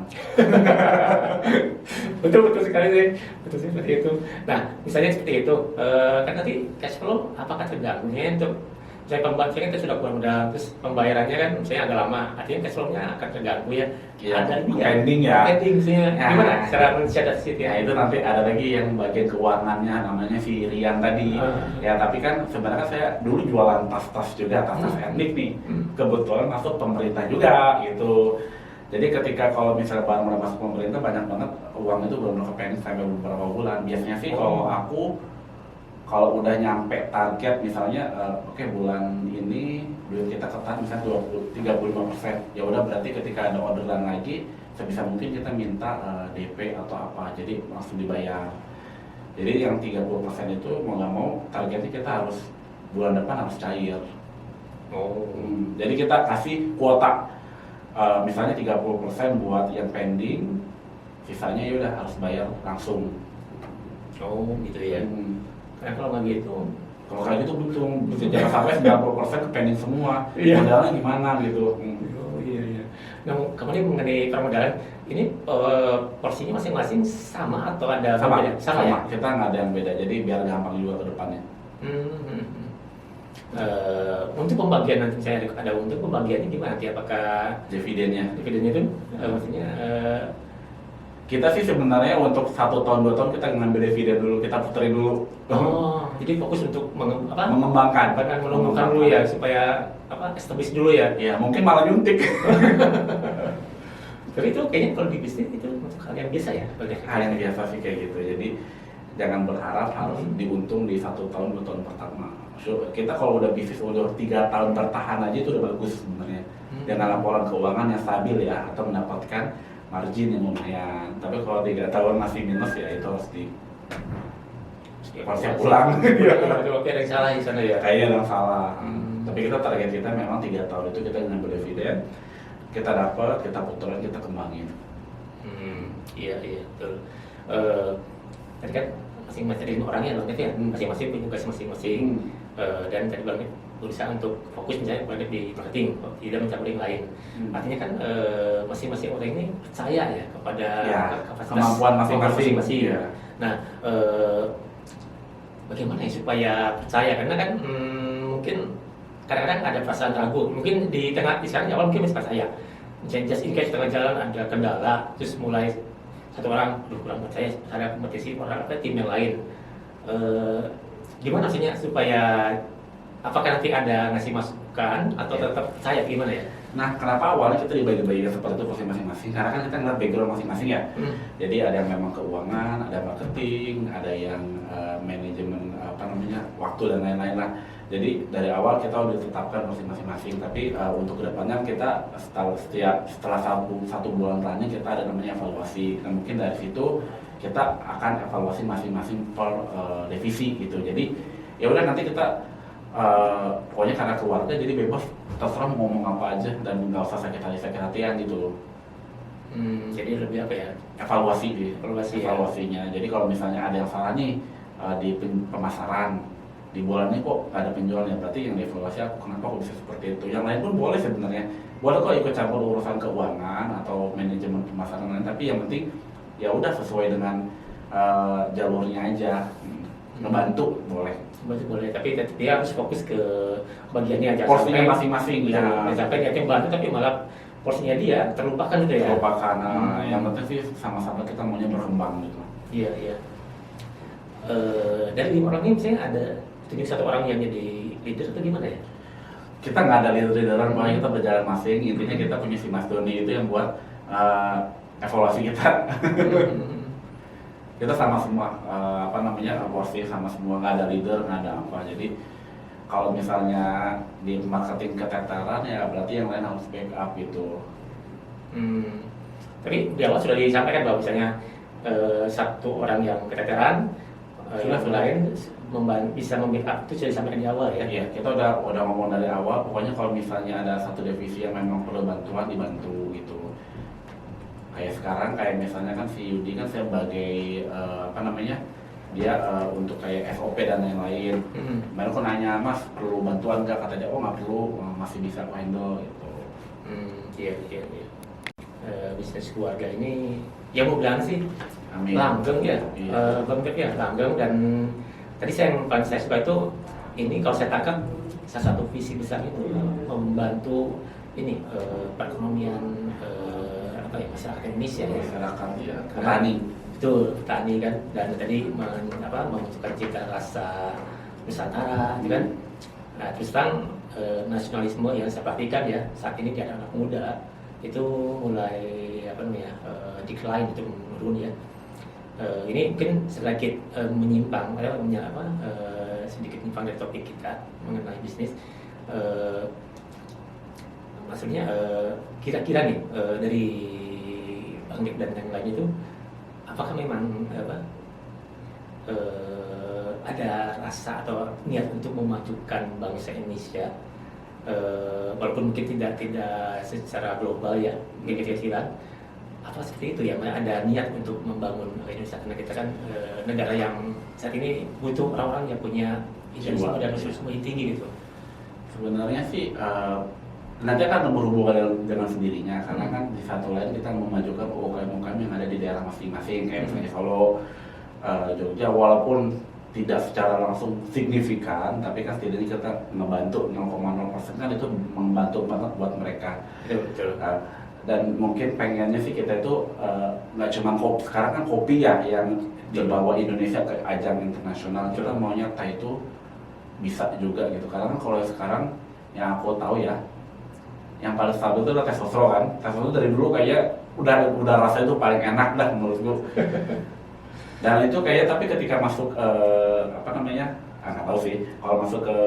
betul sekali sih, betul sih seperti itu. Nah, misalnya seperti itu, kan nanti cash flow apakah terganggunya untuk saya pembayarannya kita sudah kurang modal, terus pembayarannya kan misalnya agak lama, artinya cash flow-nya akan terganggu ya. Ada ini ya, pending ya. Pending sih, gimana cara mensiasati ya? Itu nanti ada lagi yang bagian keuangannya, namanya si Rian tadi. Ya tapi kan sebenarnya saya dulu jualan tas-tas juga, tas-tas etnik nih. Kebetulan masuk pemerintah juga gitu. Jadi ketika kalau misalnya barang masuk pemerintah, banyak banget uang itu belum kepending sampai beberapa bulan. Biasanya sih kalau udah nyampe target misalnya bulan ini duit kita ketat misalnya 35%, ya udah berarti ketika ada orderan lagi sebisa mungkin kita minta DP atau apa, jadi langsung dibayar. Jadi yang 30% itu mau nggak mau targetnya kita harus bulan depan harus cair. Jadi kita kasih kuota misalnya 30% buat yang pending, sisanya ya udah harus bayar langsung. Oh gitu ya. Karena kalau nggak gitu, Kalau kayak gitu untung bisa jangan sampai 90% ke pending semua. Iya. Modalnya gimana gitu. oh iya iya. Nah kemudian mengenai permodalan, ini porsinya masing-masing sama atau ada Sama, perbedaan? Sama ya. kita nggak ada yang beda, jadi biar gampang juga ke depannya. Hmm. Untuk pembagian nanti saya ada untuk pembagiannya gimana nanti, apakah Dividennya. dividennya itu maksudnya Kita sih sebenarnya untuk 1 tahun 2 tahun kita ngambil dividen dulu, kita puterin dulu. jadi fokus untuk Mengembangkan. menumbuhkan dulu ya, supaya establish dulu ya. Ya mungkin malah nyuntik. Tapi itu kayaknya kalau di bisnis itu untuk hal yang biasa ya. Hal yang biasa sih kayak gitu. Jadi jangan berharap harus diuntung di 1 tahun 2 tahun pertama. So, kita kalau udah bisnis udah 3 tahun bertahan aja itu udah bagus sebenarnya. Dengan laporan keuangan yang stabil ya, atau mendapatkan margin yang lumayan. Tapi kalau 3 tahun masih minus ya itu harus di pulang. Tapi ada yang salah di sana ya. Kayaknya yang salah. Tapi kita target kita memang 3 tahun itu kita ngambil dividen, kita dapat, kita puterin, kita kembangin. Iya betul. Tadi kan masing-masing orangnya loh ya, masing-masing punya tugas masing-masing. Dan tadi Bang berusaha untuk fokus misalnya pada di marketing, tidak mencampur yang lain. Artinya kan masing-masing orang ini percaya ya kepada kapasitas kemampuan masing-masing. Ya. Nah, bagaimana ya supaya percaya? Karena kan mungkin kadang-kadang ada perasaan ragu. Mungkin di sekarang awal mungkin masih percaya. Misalnya just in case tengah jalan ada kendala, terus mulai satu orang, kurang percaya, ada kompetisi orang tim yang lain. Gimana maksudnya supaya apakah nanti ada ngasih masukan atau tetap percaya, gimana ya? Nah, kenapa awalnya kita dibagi-bagi seperti itu porsi masing-masing? Karena kan kita ngeliat background masing-masing ya. Jadi ada yang memang keuangan, ada marketing, ada yang manajemen waktu dan lain-lain lah. Jadi dari awal kita udah tetapkan porsi masing-masing. Tapi untuk kedepannya kita setelah satu bulan running kita ada namanya evaluasi. Nah, mungkin dari situ kita akan evaluasi masing-masing per divisi gitu. Jadi ya udah nanti kita pokoknya karena keluarga jadi bebas terserah mau ngomong apa aja dan nggak usah sakit hatian gitu loh. Jadi lebih apa ya? Evaluasinya. Jadi kalau misalnya ada yang salah nih di pemasaran, di bulan ini kok nggak ada penjualan, ya berarti yang dievaluasi aku kenapa kok bisa seperti itu. Yang lain pun boleh sebenarnya, boleh kok ikut campur urusan keuangan atau manajemen pemasaran lain, tapi yang penting ya udah sesuai dengan jalurnya aja. Ngebantu boleh. Boleh, tapi dia harus fokus ke bagiannya aja. Porsinya masing-masing ya. Sampai dia bantu tapi malah porsinya dia terlupakan gitu ya. Terlupakan. Yang penting sih sama-sama kita maunya berkembang gitu. Iya. Dari 5 orang ini misalnya ada tunjuk 1 orang yang jadi leader atau gimana ya? Kita nggak ada leader-leaderan, makanya kita berjalan masing. Intinya kita punya si Mas Doni itu yang buat evaluasi kita. Kita sama semua porsi sama semua, nggak ada leader, nggak ada apa. Jadi kalau misalnya di marketing keteteran ya berarti yang lain harus backup gitu. Tapi di awal sudah disampaikan bahwa misalnya 1 orang yang keteteran, yang lain bisa membackup, itu sudah disampaikan di awal ya? Iya, kita udah ngomong dari awal. Pokoknya kalau misalnya ada satu divisi yang memang perlu bantuan, dibantu gitu. Kayak sekarang misalnya kan si Yudi kan sebagai dia untuk kayak SOP dan lain-lain. Baru kok nanya, Mas perlu bantuan nggak? Kata dia, oh nggak perlu, masih bisa handle gitu. Iya. Bisnis keluarga ini ya mau bilang sih Amin. langgeng ya, Iya. langgeng. Dan tadi yang paling saya suka itu ini, kalau saya tangkap salah satu visi besar itu membantu ini perekonomian masyarakat Indonesia ya. Masyarakat ya, petani. Betul, petani kan, dan tadi membentukkan cita rasa Nusantara, gitu kan. Nah, terus terang nasionalisme yang saya perhatikan ya saat ini di anak muda itu mulai decline, itu menurun ya. Ini mungkin sedikit menyimpang, sedikit menyimpang dari topik kita mengenai bisnis. Maksudnya kira-kira nih dari Bang Dik dan yang lain itu, apakah memang ada rasa atau niat untuk memajukan bangsa Indonesia, walaupun mungkin tidak secara global ya, mungkin kecil-kecilan, apa seperti itu ya, ada niat untuk membangun Indonesia karena kita kan negara yang saat ini butuh orang-orang yang punya idealisme dan usul yang tinggi gitu. Sebenarnya sih nanti akan berhubungan dengan sendirinya karena kan di satu lain kita memajukan UKM-UKM yang ada di daerah masing-masing kayak misalnya Solo, Jogja, walaupun tidak secara langsung signifikan, tapi kan setidaknya kita membantu 0,0% kan itu membantu banget buat mereka. Betul. Dan mungkin pengennya sih kita itu nggak cuma kopi, sekarang kan kopi ya yang dibawa Indonesia ke ajang internasional, kita maunya teh itu bisa juga gitu. Karena kan kalau sekarang yang aku tahu ya, yang paling stabil itu adalah teh sosro kan. Teh sosro dari dulu kayak udah rasanya itu paling enak dah menurutku. Dan itu kayak tapi ketika masuk nggak tahu sih, kalau masuk ke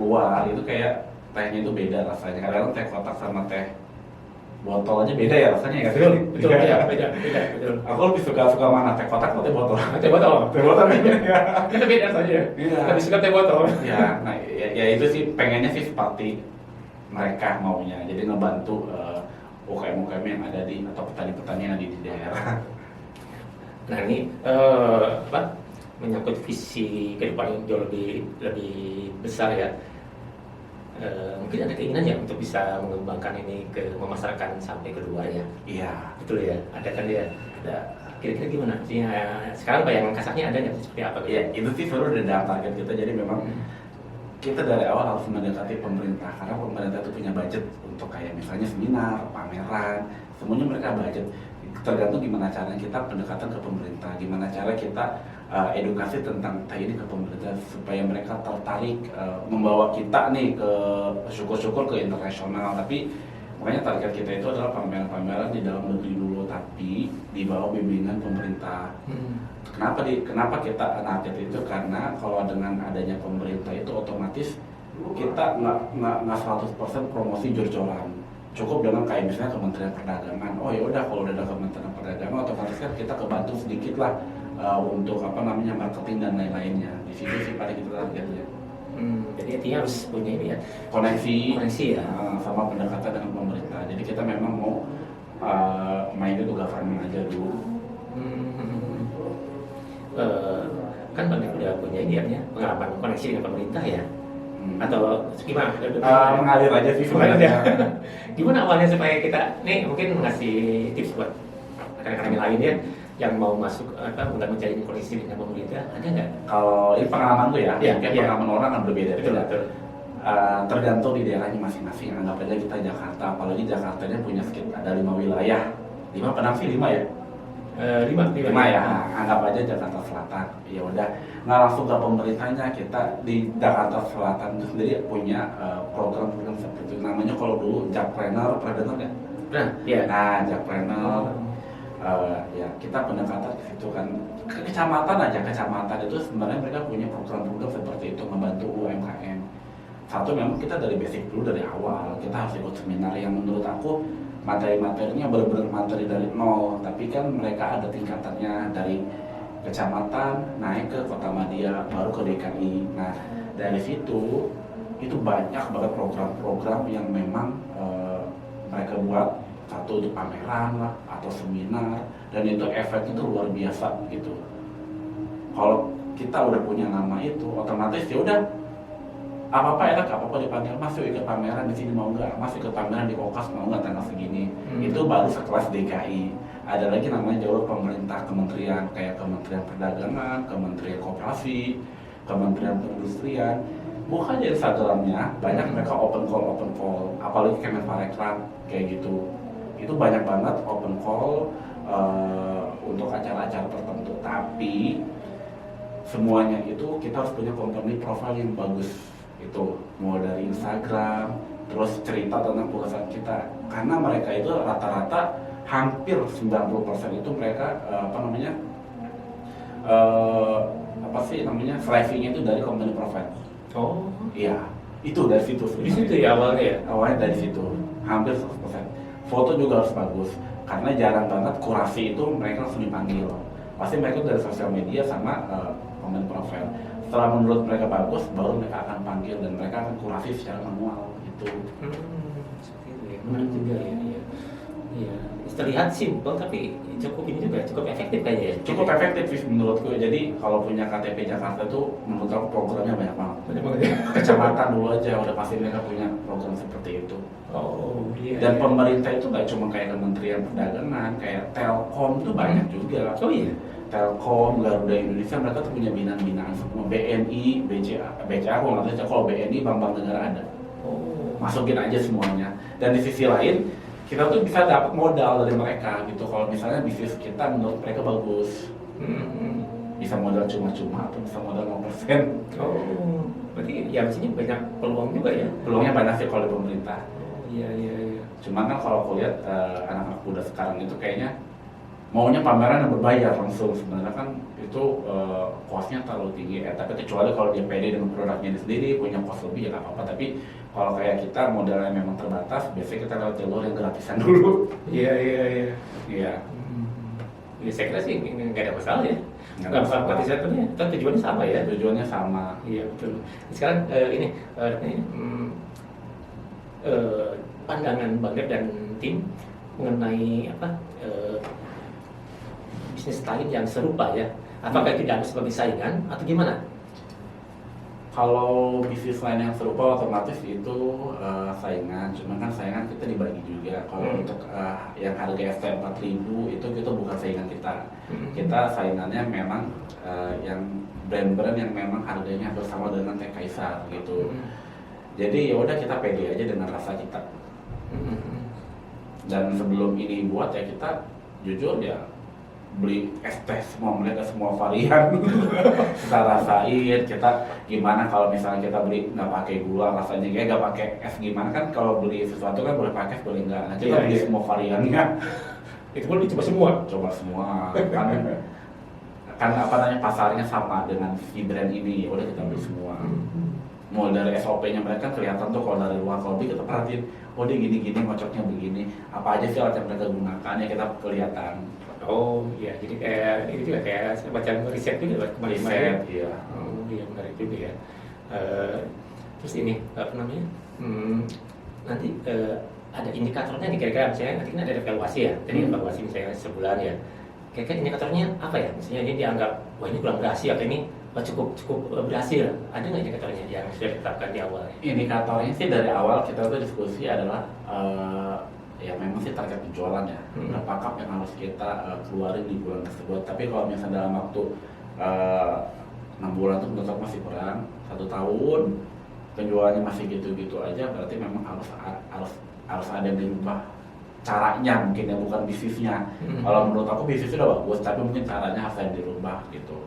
luar itu kayak tehnya itu beda rasanya. Kadang teh kotak sama teh botol aja beda ya rasanya ya. Betul, beda. Aku lebih suka mana, teh kotak atau teh botol? Teh botol. Teh botol ya. Kita beda saja. Iya. Lebih suka teh botol. Ya, nah ya itu sih pengennya sih seperti mereka maunya. Jadi ngebantu UKM-UKM yang ada di atau petani-petani yang ada di daerah. Nah ini menyangkut visi ke depan yang jauh lebih besar ya. Mungkin ada keinginan ya untuk bisa mengembangkan ini memasarkan sampai ke luar ya. Iya. Betul ya. Ada kan ya. Ada. Kira-kira gimana? Sekarang bayangan kasarnya ada nggak seperti apa? Iya, itu sih baru udah dalam target kita. Jadi memang kita dari awal harus mendekati pemerintah karena pemerintah itu punya budget untuk kayak misalnya seminar, pameran, semuanya mereka budget. Tergantung gimana caranya kita pendekatan ke pemerintah, gimana cara kita edukasi tentang teh ini ke pemerintah supaya mereka tertarik membawa kita nih ke syukur-syukur ke internasional. Tapi makanya target kita itu adalah pameran-pameran di dalam negeri dulu tapi di bawah bimbingan pemerintah. Kenapa kita target itu? Karena kalau dengan adanya pemerintah itu otomatis kita nggak 100% promosi jor-joran. Cukup dengan kayak misalnya Kementerian Perdagangan. Oh ya udah kalau udah ada Kementerian Perdagangan otomatis kan kita kebantu sedikit lah untuk marketing dan lain-lainnya. Di situ sih pada kita targetnya. Jadi artinya harus punya ini ya koneksi ya sama pendekatan dengan pemerintah. Jadi kita memang mau main itu government aja dulu. Kan Bang udah punya ini pengalaman koneksi dengan pemerintah ya. Atau gimana? Mengalir aja sih sebenarnya. Gimana awalnya supaya kita nih mungkin ngasih tips buat rekan-rekan yang lain ya yang mau masuk mencari koneksi dengan pemerintah, ada nggak? Kalau ini pengalaman tuh ya, mungkin pengalaman orang kan berbeda. Betul. Tergantung di daerahnya masing-masing. Anggap aja kita Jakarta, apalagi Jakartanya punya sekitar ada 5 wilayah. 5 penang sih 5 ya? 5 ya, anggap aja Jakarta Selatan. Ya udah, nggak langsung ke pemerintahnya, kita di Jakarta Selatan itu sendiri punya program-program seperti itu. Namanya kalau dulu Jakpreneur, pernah dengar nggak? Pernah, iya. Nah, Jakpreneur, ya kita pendekatan ke situ kan. Kecamatan itu sebenarnya mereka punya program-program seperti itu membantu UMKM. Satu memang kita dari basic dulu dari awal, kita harus ikut seminar yang menurut aku materi-materinya benar-benar materi dari nol, tapi kan mereka ada tingkatannya dari kecamatan naik ke kota Madia baru ke DKI. Nah dari situ itu banyak banget program-program yang memang mereka buat, satu untuk pameran lah atau seminar, dan itu efeknya itu luar biasa gitu. Kalau kita udah punya nama itu otomatis ya udah apa-apa enak, apa-apa dipanggil, Mas yuk ikut pameran di sini mau nggak, Mas ikut pameran di Kokas mau nggak tanggal segini. Itu baru sekelas DKI. Ada lagi namanya jalur pemerintah, kementerian kayak Kementerian Perdagangan, Kementerian Koperasi, Kementerian Perindustrian. Buka aja Instagramnya, banyak mereka open call, apalagi Kemenparekraf kayak gitu. Itu banyak banget open call untuk acara-acara tertentu. Tapi semuanya itu kita harus punya company profile yang bagus. Itu mulai dari Instagram, terus cerita tentang perusahaan kita, karena mereka itu rata-rata hampir 90% itu mereka thriving itu dari company profile. Oh iya, itu dari situ. Di situ ya awalnya ya? Awalnya dari situ, hampir 100%. Foto juga harus bagus, karena jarang banget kurasi itu mereka langsung dipanggil. Pasti mereka dari sosial media sama company profile. Setelah menurut mereka bagus, baru mereka akan panggil dan mereka akan kurasi secara manual gitu. Seperti itu ya, menarik juga ya. Iya, terlihat simpel tapi cukup ini juga cukup efektif kayaknya ya. Cukup efektif sih menurutku. Jadi kalau punya KTP Jakarta tuh menurut aku programnya banyak banget. Banyak banget ya. Kecamatan dulu aja udah pasti mereka punya program seperti itu. Oh iya. Dan iya. pemerintah itu nggak cuma kayak Kementerian Perdagangan, kayak Telkom tuh banyak juga. Oh iya. Telkom, Garuda Indonesia mereka tuh punya binaan-binaan semua. BNI, BCA aku nggak tahu kalau BNI Bank Negara ada. Oh. Masukin aja semuanya. Dan di sisi lain kita tuh bisa dapat modal dari mereka gitu. Kalau misalnya bisnis kita menurut mereka bagus, bisa modal cuma-cuma atau bisa modal 0%. Oh, berarti ya maksudnya banyak peluang juga ya? Peluangnya banyak sih kalau di pemerintah. Iya iya iya. Cuma kan kalau aku lihat anak-anak muda sekarang itu kayaknya maunya pameran yang berbayar langsung. Sebenarnya kan itu cost-nya terlalu tinggi ya. Tapi kecuali kalau dia pede dengan produknya sendiri, punya cost lebih ya nggak apa-apa. Tapi kalau kayak kita modalnya memang terbatas, biasanya kita lewat jalur yang gratisan dulu. Iya iya iya. Iya. Ya saya kira sih nggak ada masalah ya. Nggak Nggak masalah. masalah gratisannya, kan tujuannya sama ya. Tujuannya sama. Iya betul. Sekarang pandangan Bang Dev dan tim mengenai bisnis lain yang serupa ya. Apakah itu dianggap sebagai saingan atau gimana? Kalau bisnis lain yang serupa otomatis itu saingan, cuman kan saingan kita dibagi juga. Kalau untuk yang harga ST4000 itu bukan saingan kita. Kita saingannya memang yang brand-brand yang memang harganya hampir sama dengan Teh Kaisar gitu. Jadi ya udah kita pede aja dengan rasa kita. Dan sebelum ini buat ya kita jujur ya beli es teh semua mereka semua varian kita rasain. Kita gimana kalau misalnya kita beli nggak pakai gula rasanya kayak nggak pakai es, gimana kan kalau beli sesuatu kan boleh pakai boleh nggak. Nah, kita beli semua variannya. Itu pun dicoba semua. Coba semua kan apa namanya pasarnya sama dengan si brand ini, ya udah kita beli semua. Mau dari SOP-nya mereka kelihatan tuh kalau dari luar, kalau kita perhatiin, oh dia gini-gini, ngocoknya begini, apa aja sih alat yang mereka gunakan ya kita kelihatan. Oh iya, jadi kayak ini juga kayak semacam riset juga kembali Riset, iya. Oh iya menarik juga ya. Terus ini apa namanya? Nanti ada indikatornya nih kira-kira, misalnya nanti kan ada evaluasi ya, jadi evaluasi misalnya sebulan ya. Kira-kira indikatornya apa ya? Misalnya ini dianggap wah ini kurang berhasil atau ini cukup berhasil. Ada nggak indikatornya yang sudah ditetapkan di awal? Indikatornya sih dari awal kita tuh diskusi adalah ya memang sih target penjualan ya, berapa cup yang harus kita keluarin di bulan tersebut. Tapi kalau misalnya dalam waktu 6 bulan itu menurut aku masih kurang, 1 tahun penjualannya masih gitu-gitu aja, berarti memang harus ada yang dirubah caranya, mungkin ya bukan bisnisnya. Kalau menurut aku bisnisnya udah bagus, tapi mungkin caranya harus ada yang dirubah gitu.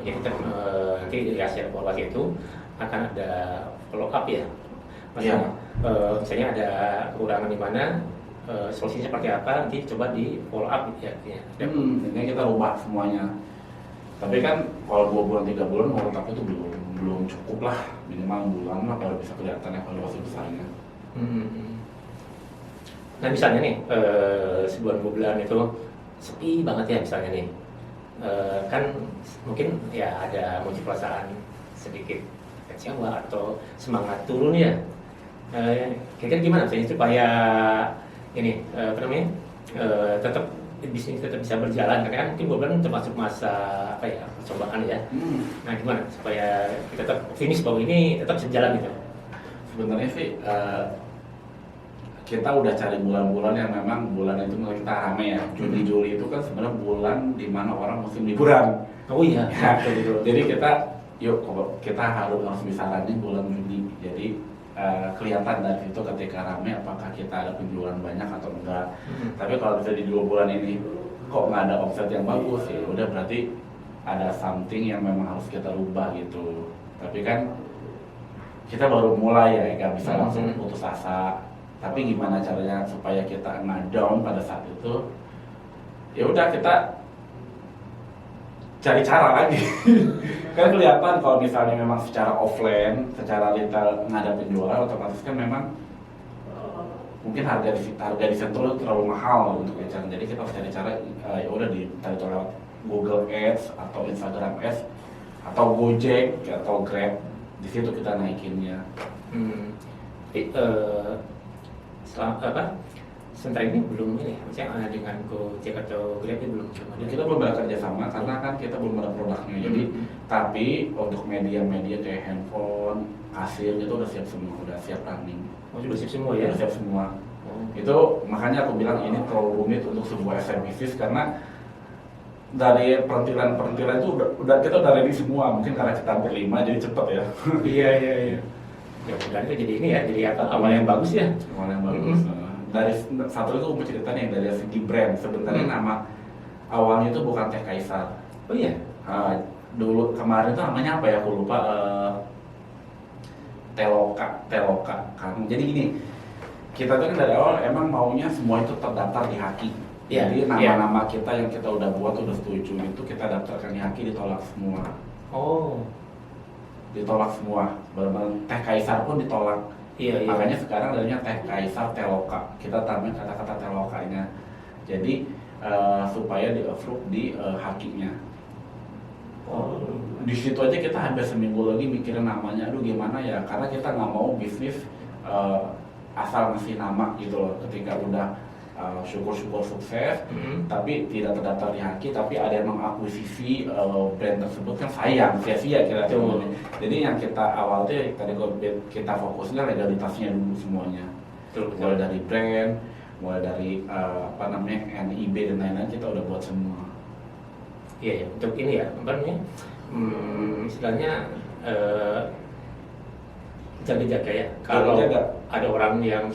Jadi kita nanti di hasil evaluasi itu akan ada follow up ya. Maksudnya, misalnya ada kekurangan di mana, solusinya seperti apa, nanti coba di follow up ya. Ini kita rubah semuanya. Tapi kan kalau 2 bulan 3 bulan menurut aku itu belum cukup lah, minimal bulan lah baru bisa kelihatan evaluasi besarnya. Nah misalnya nih sebulan 2 bulan itu sepi banget ya misalnya nih, kan mungkin ya ada muncul perasaan sedikit kecewa atau semangat turun ya. Kira-kira gimana misalnya supaya ini tetap bisnis tetap bisa berjalan, karena kan mungkin 2 bulan termasuk masa percobaan ya. Nah gimana supaya kita tetap optimis bahwa ini tetap bisa jalan gitu? Sebenarnya sih kita udah cari bulan-bulan yang memang bulan itu kita rame ya. Juni-Juli itu kan sebenarnya bulan di mana orang musim liburan. Oh iya. Ya, jadi kita harus bisa running bulan Juni. Jadi kelihatan dari situ ketika rame apakah kita ada penjualan banyak atau enggak. Tapi kalau bisa di 2 bulan ini kok nggak ada omset yang bagus, ya udah berarti ada something yang memang harus kita rubah gitu. Tapi kan kita baru mulai ya, nggak bisa langsung putus asa. Tapi gimana caranya supaya kita nggak down pada saat itu? Ya udah kita cari cara lagi. Kan kelihatan kalau misalnya memang secara offline, secara retail nggak ada penjualan, otomatis kan memang mungkin harga di sentrol itu terlalu mahal untuk bicara. Jadi kita harus cari cara, ya udah cari cara Google Ads atau Instagram Ads atau Gojek atau Grab. Di situ kita naikinnya. sementara ini belum ini, maksudnya dengan Gojek atau Grab ini belum cuma Ya, kita belum bekerja sama karena kan kita belum ada produknya. Jadi tapi untuk media-media kayak handphone, kasir itu udah siap semua, udah siap running. Oh, sudah siap semua ya? Udah siap semua. Oh. Itu makanya aku bilang ini terlalu rumit untuk sebuah SME bisnis karena dari perintilan itu udah kita udah ready semua. Mungkin karena kita berlima jadi cepet ya. Iya. Ya mudah itu jadi ini ya, jadi apa awal yang bagus ya. Awal yang bagus. Dari satu itu mau cerita nih dari segi brand. Sebenarnya nama awalnya itu bukan Teh Kaisar. Oh iya. Dulu kemarin itu namanya apa ya? Aku lupa. Teloka kan. Jadi gini, kita tuh kan dari awal emang maunya semua itu terdaftar di Haki. Yeah, Jadi nama-nama kita yang kita udah buat udah setuju itu kita daftarkan di Haki, ditolak semua. Oh. Ditolak semua. Benar-benar Teh Kaisar pun ditolak. Iya. Makanya sekarang adanya Teh Kaisar Teloka. Kita tambahin kata-kata Telokanya. Jadi supaya di-approve di Hakinya. Oh. Di situ aja kita hampir seminggu lagi mikirin namanya. Aduh gimana ya? Karena kita nggak mau bisnis asal ngasih nama gitu loh. Ketika udah syukur-syukur sukses, tapi tidak terdaftar di Haki, tapi ada yang mengakuisisi brand tersebut kan sayang, sia-sia kira-kira. Jadi yang kita awal tuh tadi kita fokusnya legalitasnya dulu semuanya. Mulai dari brand, mulai dari NIB dan lain-lain kita udah buat semua. Iya, untuk ini ya, apa namanya? Istilahnya jaga-jaga ya. Kalau ada orang yang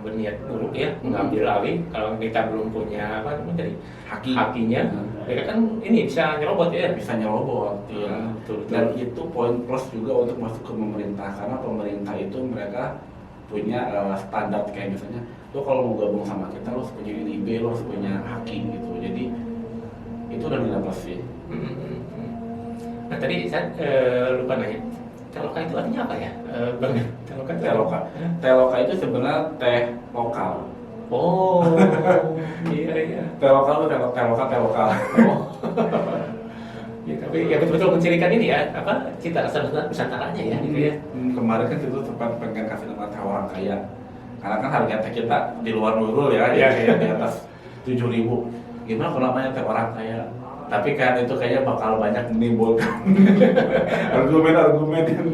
berniat buruk ya, mengambil alih, kalau kita belum punya apa namanya dari hakinya, mereka kan ini bisa nyerobot ya. Bisa nyerobot, ya. Betul. Dan itu poin plus juga untuk masuk ke pemerintah, karena pemerintah itu mereka punya standar kayak misalnya, lo kalau mau gabung sama kita lo harus punya NIB, lo harus punya haki gitu. Jadi itu udah dilepas sih. Nah tadi saya lupa nanya. Teloka itu artinya apa ya, Bang? Teloka itu sebenarnya teh lokal. Oh, iya. Teloka itu teloka. Oh. Ya, tapi ya betul-betul mencirikan ini ya, apa cita rasa nusantaranya ya, gitu ya. Kemarin kan itu sempat pengen kasih nama teh orang kaya, karena kan harga teh kita di luar Nurul ya, Iya. di atas 7.000. Gimana kalau namanya teh orang kaya? Tapi kan itu kayaknya bakal banyak menimbulkan argumen-argumen yang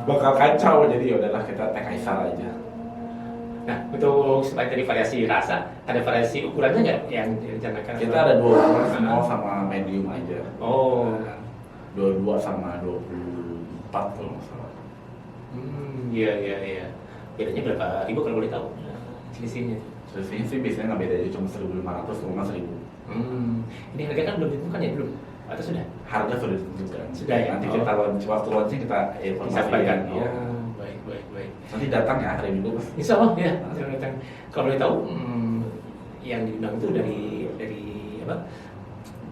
bakal kacau. Jadi yaudahlah kita Teh Kaisar aja. Nah, untuk selain dari variasi rasa, ada variasi ukurannya nggak yang direncanakan? Kita ada 2 ukuran, small sama medium aja. Oh. 22 sama 24 kalau nggak salah. Iya. Bedanya berapa ribu kalau boleh tahu? Selisihnya. Selisihnya sih biasanya nggak beda, aja cuma 1.500 sama 1.000. Ini harga kan belum ditentukan ya, belum? Atau sudah? Harga sudah ditentukan. Sudah ya? Nanti kita waktu launching kita sampaikan. Ya. Baik. Nanti datang ya hari Minggu Mas. Insya Allah ya, datang. Kalau boleh tahu, yang diundang itu dari apa?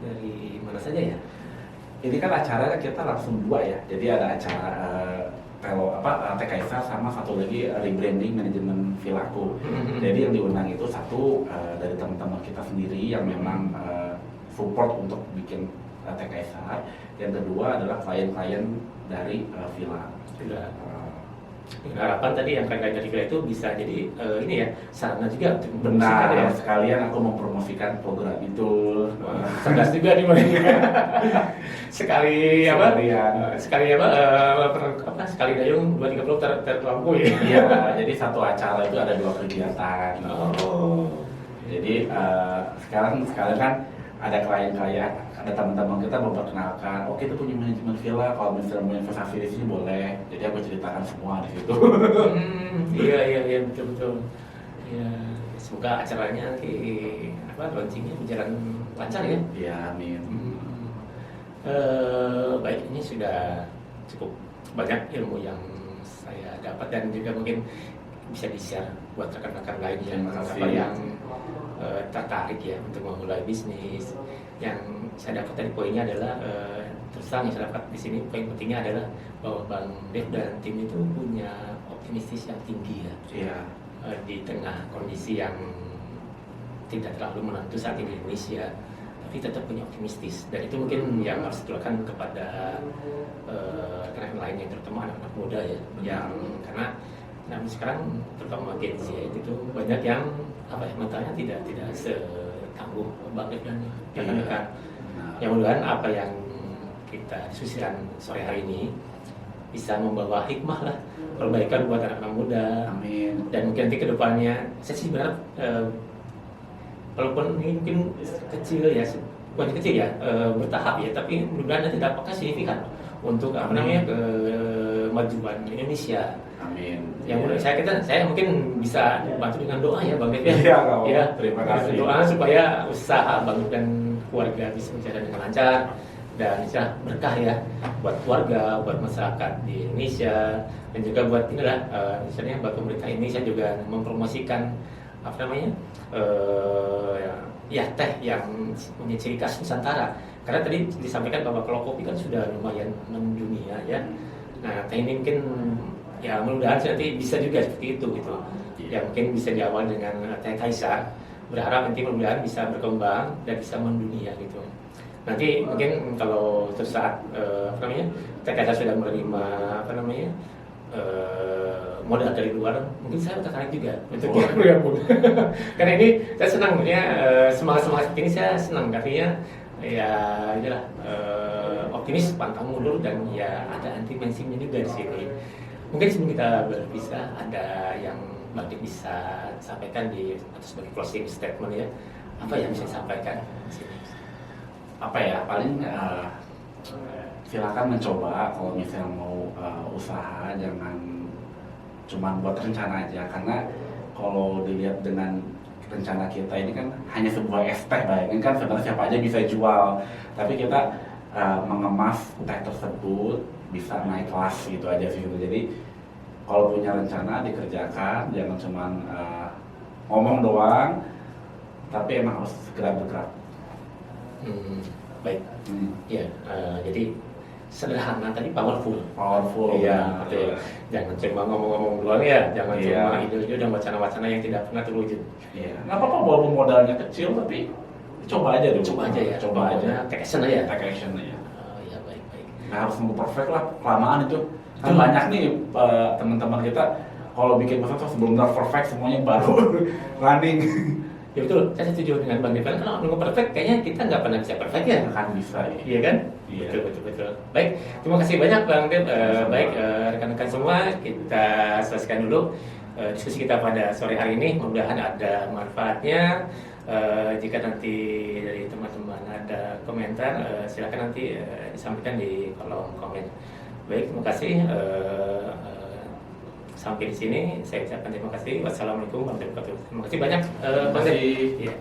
Dari mana saja ya? Ini kan acaranya kita langsung 2 ya. Jadi ada acara Teh Kaisar sama satu lagi rebranding manajemen Villaku. Jadi yang diundang itu satu dari teman-teman kita sendiri yang memang support untuk bikin Teh Kaisar. Yang kedua adalah klien-klien dari Villa. Harapan tadi yang klien dari Villa itu bisa jadi ini ya, sarana juga untuk Benar, ya. sekalian aku mempromosikan program itu. Cerdas juga nih Bang. Sekali dayung 2-3 pulau terlampu ya. Iya, jadi satu acara itu ada 2 kegiatan. Oh. Jadi sekarang kan ada klien-klien, ada teman-teman kita memperkenalkan, oh kita punya manajemen villa, kalau misalnya mau investasi di sini boleh. Jadi aku ceritakan semua di situ. Iya betul. Ya, semoga acaranya nanti launchingnya berjalan lancar ya. Iya, amin. Baik, ini sudah cukup banyak ilmu yang saya dapat dan juga mungkin bisa di-share buat rekan-rekan lain yang tertarik ya untuk memulai bisnis. Yang saya dapat dari poinnya adalah terus terang yang saya dapat di sini poin pentingnya adalah bahwa Bang Dev dan tim itu punya optimistis yang tinggi ya. Iya. Di tengah kondisi yang tidak terlalu menentu saat ini di Indonesia, tapi tetap punya optimistis, dan itu mungkin yang harus ditularkan kepada rekan-rekan lain yang terutama anak-anak muda ya, yang karena Nah sekarang terutama Gen Z itu banyak yang apa ya, mentalnya tidak setangguh bangkit dan rekan-rekan. Nah, Yang mudah-mudahan apa yang kita diskusikan sore hari ini bisa membawa hikmah lah, perbaikan buat anak-anak muda. amin. Dan mungkin nanti kedepannya saya sih berharap walaupun ini mungkin kecil ya, bukan kecil ya, bertahap ya, tapi mudah-mudahan nanti dampaknya signifikan untuk apa namanya kemajuan Indonesia. Amin. Yang menurut saya mungkin bisa bantu dengan doa ya Bang Dev ya. Iya, Kak. Ya, Terima kasih. doa supaya usaha Bang Dev dan keluarga bisa berjalan dengan lancar dan bisa berkah ya buat keluarga, buat masyarakat di Indonesia, dan juga buat inilah misalnya buat pemerintah Indonesia juga mempromosikan apa namanya ya teh yang punya ciri khas Nusantara. Karena tadi disampaikan bahwa kalau kopi kan sudah lumayan mendunia ya. Nah teh ini mungkin ya mudah-mudahan nanti bisa juga seperti itu gitu. Ya mungkin bisa diawal dengan teh kaisar. Berharap nanti mudah-mudahan bisa berkembang dan bisa mendunia gitu. Nanti mungkin kalau suatu saat apa namanya teh kaisar sudah menerima apa namanya modal dari luar, mungkin saya tertarik juga untuk bergabung. Karena ini saya senang ya, semangat seperti ini saya senang artinya ya inilah optimis, pantang mundur, dan ya ada anti mainstreamnya juga di sini. Mungkin sebelum kita berpisah ada yang Bang Dik bisa sampaikan di atau sebagai closing statement ya, apa yang bisa disampaikan di sini? Apa ya, paling silakan mencoba kalau misalnya mau usaha, jangan cuma buat rencana aja, karena kalau dilihat dengan rencana kita ini kan hanya sebuah es teh, bayangin kan sebenarnya siapa aja bisa jual, tapi kita mengemas teh tersebut bisa naik kelas gitu aja sih gitu. Jadi kalau punya rencana dikerjakan, jangan cuma ngomong doang, tapi emang harus segera bergerak. Baik, ya jadi sederhana tadi powerful. Iya, betul. Jangan cuma ngomong-ngomong doang ya, jangan cuma ide-ide dan wacana-wacana yang tidak pernah terwujud. Iya, nggak apa-apa walaupun modalnya kecil, tapi coba aja dulu. Coba aja ya, coba aja. take action aja. Take action aja. Ya baik. Nggak harus nunggu perfect lah, kelamaan itu. Kan banyak nih teman-teman kita kalau bikin pesan tuh sebelum perfect semuanya baru running. Ya betul, saya setuju dengan Bang Devan. Kalau nunggu perfect, kayaknya kita nggak pernah bisa perfect ya. Akan bisa ya. Iya kan? Iya. Betul. Baik, terima kasih banyak Bang Dev. Baik, rekan-rekan semua, kita selesaikan dulu diskusi kita pada sore hari ini. Mudah-mudahan ada manfaatnya. Jika nanti dari teman-teman ada komentar, silakan nanti disampaikan di kolom komen. Baik, terima kasih. Sampai di sini saya ucapkan terima kasih. Wassalamualaikum warahmatullahi wabarakatuh. Terima kasih banyak Bang Dev. Iya.